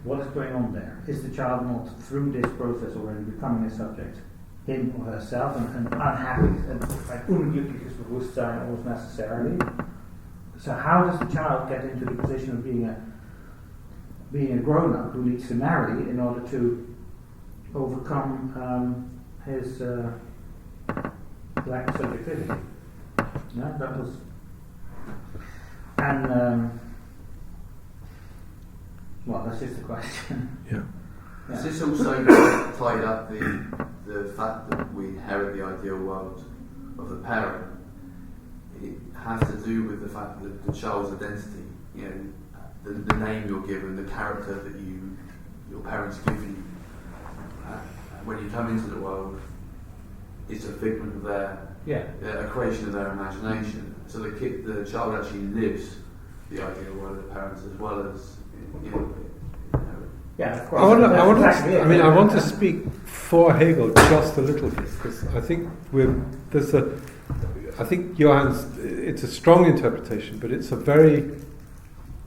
What is going on there? Is the child not through this process already becoming a subject? Him or herself, and unhappy, and unglückliches Bewusstsein almost necessarily. So how does the child get into the position of being a grown-up who needs to marry in order to overcome his lack of subjectivity? Yeah, that was, and well, that's just a question. Yeah. Is this also tied up the fact that we inherit the ideal world of the parent? It has to do with the fact that the child's identity, the name you're given, the character that your parents give you when you come into the world, is a figment of a creation of their imagination. So the child actually lives the ideal world of the parents as well as Yeah, of course. I want to speak for Hegel just a little bit, because I think I think Johann's, it's a strong interpretation, but it's a very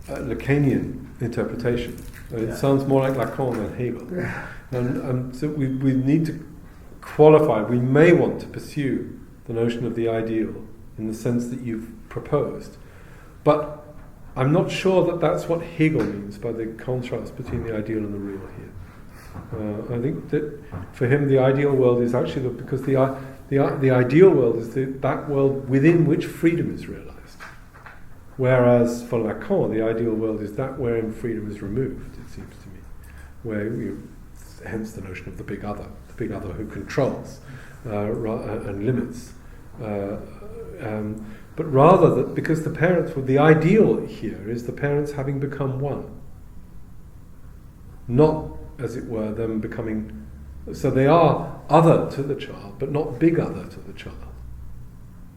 Lacanian interpretation. It sounds more like Lacan than Hegel. And so we need to qualify. We may want to pursue the notion of the ideal in the sense that you've proposed, but I'm not sure that that's what Hegel means by the contrast between the ideal and the real here. I think that for him the ideal world is actually because the ideal world is that world within which freedom is realized. Whereas for Lacan, the ideal world is that wherein freedom is removed, it seems to me. Hence the notion of the big other who controls and limits. But rather that because the parents, the ideal here is the parents having become one. Not, as it were, them becoming, so they are other to the child, but not big other to the child.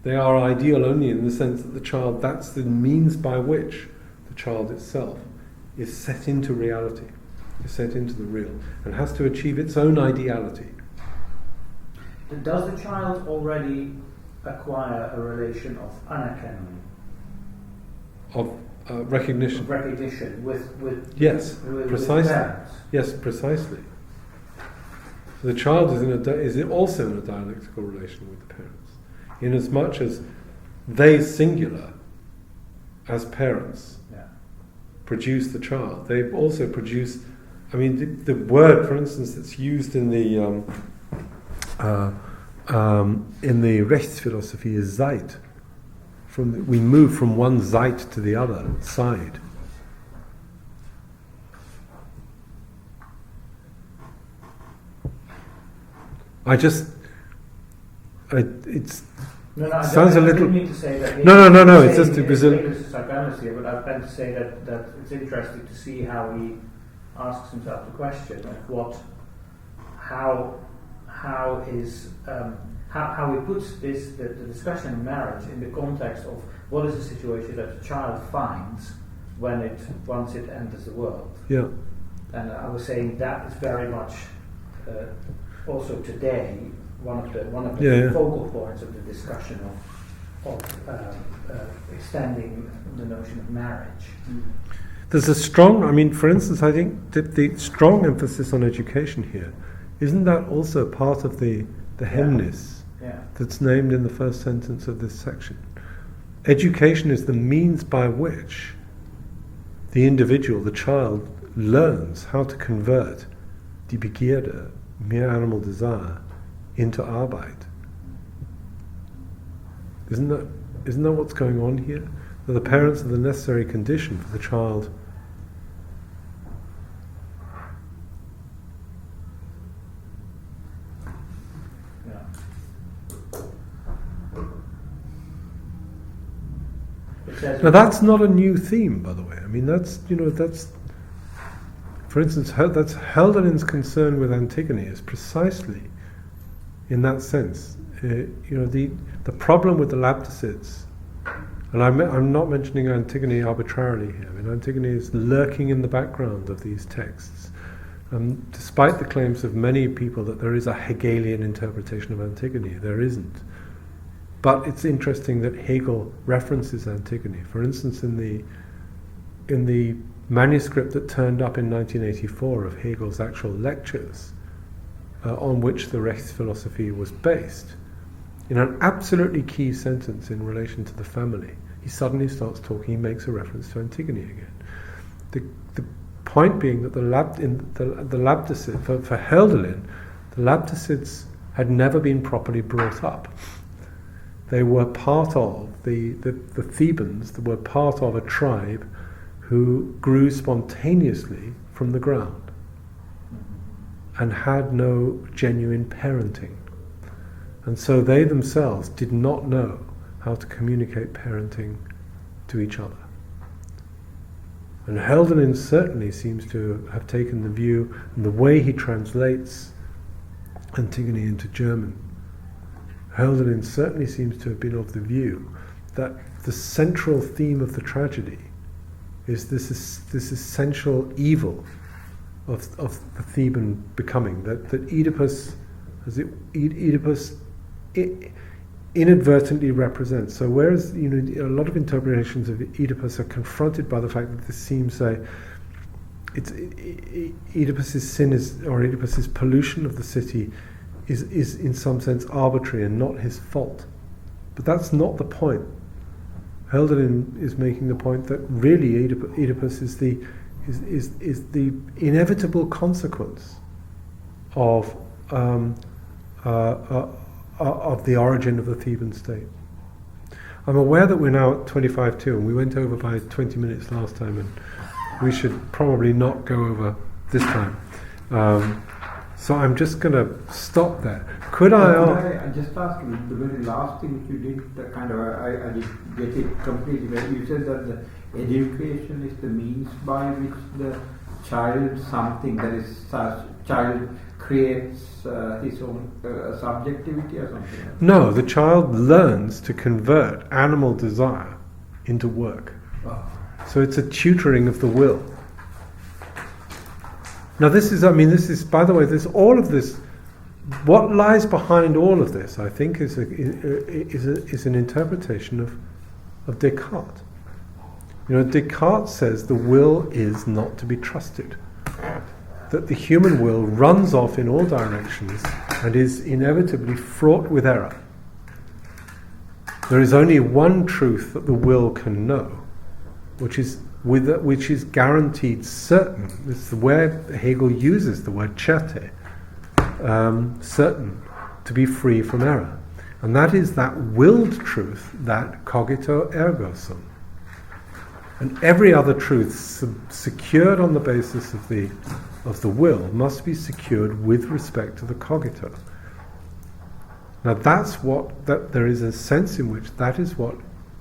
They are ideal only in the sense that the child, that's the means by which the child itself is set into reality, is set into the real, and has to achieve its own ideality. Does the child already acquire a relation of Anerkanntseyn? Of recognition. Of recognition with yes, with precisely. parents. Yes, precisely. So the child is also in a dialectical relation with the parents, inasmuch as they singular, as parents, produce the child. They also produce. I mean, the word, for instance, that's used in the Rechts philosophy is Zeit. We move from one Zeit to the other side. Sounds a little. I didn't mean to say that. No. It's just because but I meant to say that it's interesting to see how he asks himself the question of how he puts the discussion of marriage in the context of what is the situation that the child finds once it enters the world. Yeah. And I was saying that is very much also today one of the focal points of the discussion extending the notion of marriage. There's a strong, I mean, for instance, I think that the strong emphasis on education here, isn't that also part of the hymnis that's named in the first sentence of this section? Education is the means by which the individual, the child, learns how to convert die Begierde, mere animal desire, into Arbeit. Isn't that what's going on here? That the parents are the necessary condition for the child Now that's not a new theme, by the way. I mean, that's, for instance, that's Hölderlin's concern with Antigone is precisely in that sense. The problem with the Labdicids, and I'm not mentioning Antigone arbitrarily here. I mean, Antigone is lurking in the background of these texts, despite the claims of many people that there is a Hegelian interpretation of Antigone. There isn't. But it's interesting that Hegel references Antigone. For instance, in the manuscript that turned up in 1984 of Hegel's actual lectures, on which the Rechts philosophy was based, in an absolutely key sentence in relation to the family, he suddenly starts talking. He makes a reference to Antigone again. The point being that the Labdicid, for Hölderlin, the Labdicids had never been properly brought up. They were part of the Thebans, that were part of a tribe who grew spontaneously from the ground and had no genuine parenting. And so they themselves did not know how to communicate parenting to each other. And Hölderlin certainly seems to have taken the view, and the way he translates Antigone into German, Hölderlin certainly seems to have been of the view that the central theme of the tragedy is this essential evil of the Theban becoming, that Oedipus inadvertently represents. So whereas a lot of interpretations of Oedipus are confronted by the fact that this seems Oedipus's sin or Oedipus's pollution of the city is in some sense arbitrary and not his fault. But that's not the point. Hölderlin is making the point that really Oedipus is the inevitable consequence of the origin of the Theban state. I'm aware that we're now at 25:2, and we went over by 20 minutes last time, and we should probably not go over this time. So I'm just going to stop there. Could I just ask you, the very last thing which you did, I didn't get it completely. You said that the education is the means by which the child creates his own subjectivity or something. No, the child learns to convert animal desire into work. Oh. So it's a tutoring of the will. Now this is, by the way, all of this, what lies behind all of this, I think, is an interpretation of Descartes. Descartes says the will is not to be trusted. That the human will runs off in all directions and is inevitably fraught with error. There is only one truth that the will can know, which is guaranteed certain. It's where Hegel uses the word certe, certain, to be free from error. And that is that willed truth, that cogito ergo sum. And every other truth secured on the basis of the will must be secured with respect to the cogito. Now there is a sense in which that is what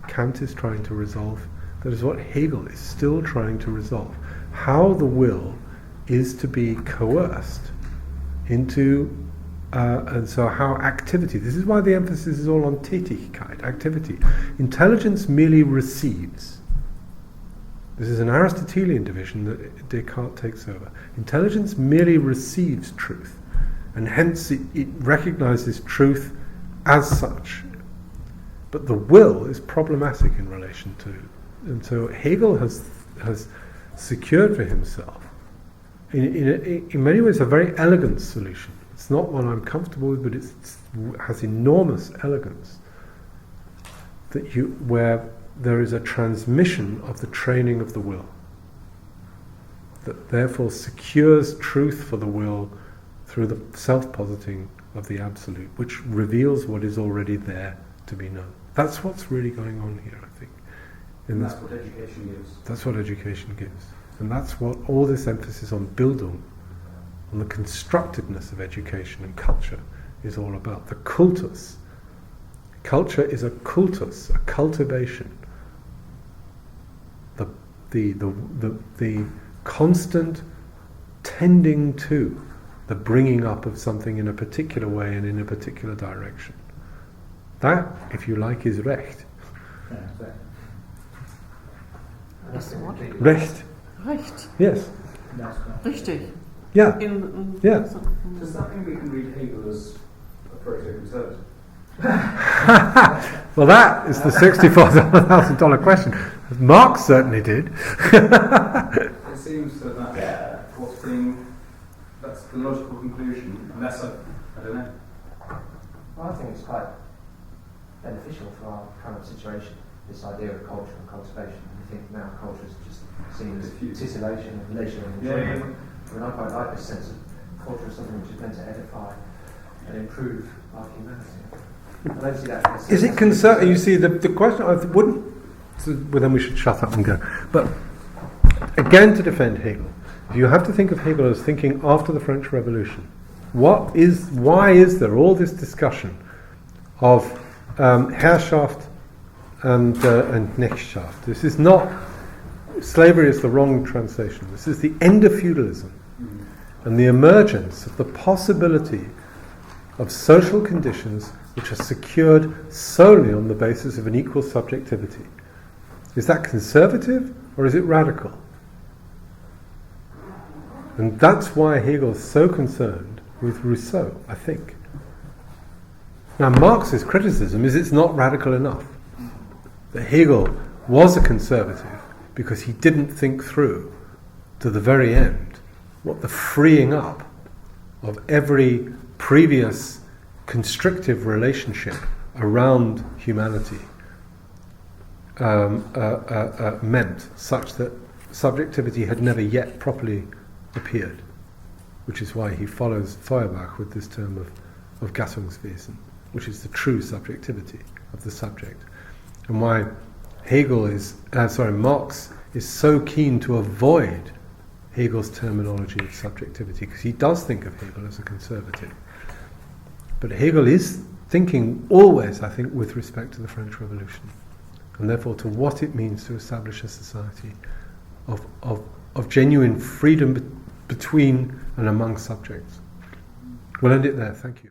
Kant is trying to resolve. That is what Hegel is still trying to resolve. How the will is to be coerced into, and so how activity, this is why the emphasis is all on Tätigkeit, activity. Intelligence merely receives. This is an Aristotelian division that Descartes takes over. Intelligence merely receives truth, and hence it recognizes truth as such. But the will is problematic in relation to, and so Hegel has secured for himself, in many ways, a very elegant solution. It's not one I'm comfortable with, but it has enormous elegance. Where there is a transmission of the training of the will, that therefore secures truth for the will through the self-positing of the absolute, which reveals what is already there to be known. That's what's really going on here, I think. And that's what education gives. That's what education gives. And that's what all this emphasis on Bildung, on the constructiveness of education and culture, is all about. The cultus. Culture is a cultus, a cultivation. The constant tending to the bringing up of something in a particular way and in a particular direction. That, if you like, is Recht. Recht. Recht. Yes. Richtig. Yeah. Yeah. Does that mean we can read Hegel as a proto-conservative? Well, that is the $64,000 question. Marx certainly did. It seems that that's the logical conclusion, unless I don't know. Well, I think it's quite beneficial for our kind of situation, this idea of culture and cultivation. I think now culture is just seen as titillation and leisure and enjoyment. I mean, I quite like this sense of culture as something which is meant to edify and improve our humanity. I don't see that. Is it concern? You see, the question I wouldn't. Well, then we should shut up and go. But again, to defend Hegel, you have to think of Hegel as thinking after the French Revolution. Why is there all this discussion of Herrschaft and Knechtschaft? This is not, slavery is the wrong translation. This is the end of feudalism and the emergence of the possibility of social conditions which are secured solely on the basis of an equal subjectivity. Is that conservative or is it radical? And that's why Hegel's so concerned with Rousseau, I think. Now, Marx's criticism is it's not radical enough. That Hegel was a conservative because he didn't think through to the very end what the freeing up of every previous constrictive relationship around humanity meant, such that subjectivity had never yet properly appeared, which is why he follows Feuerbach with this term of Gattungswesen, which is the true subjectivity of the subject, and why Marx is so keen to avoid Hegel's terminology of subjectivity, because he does think of Hegel as a conservative. But Hegel is thinking always, I think, with respect to the French Revolution, and therefore to what it means to establish a society of genuine freedom between and among subjects. We'll end it there. Thank you.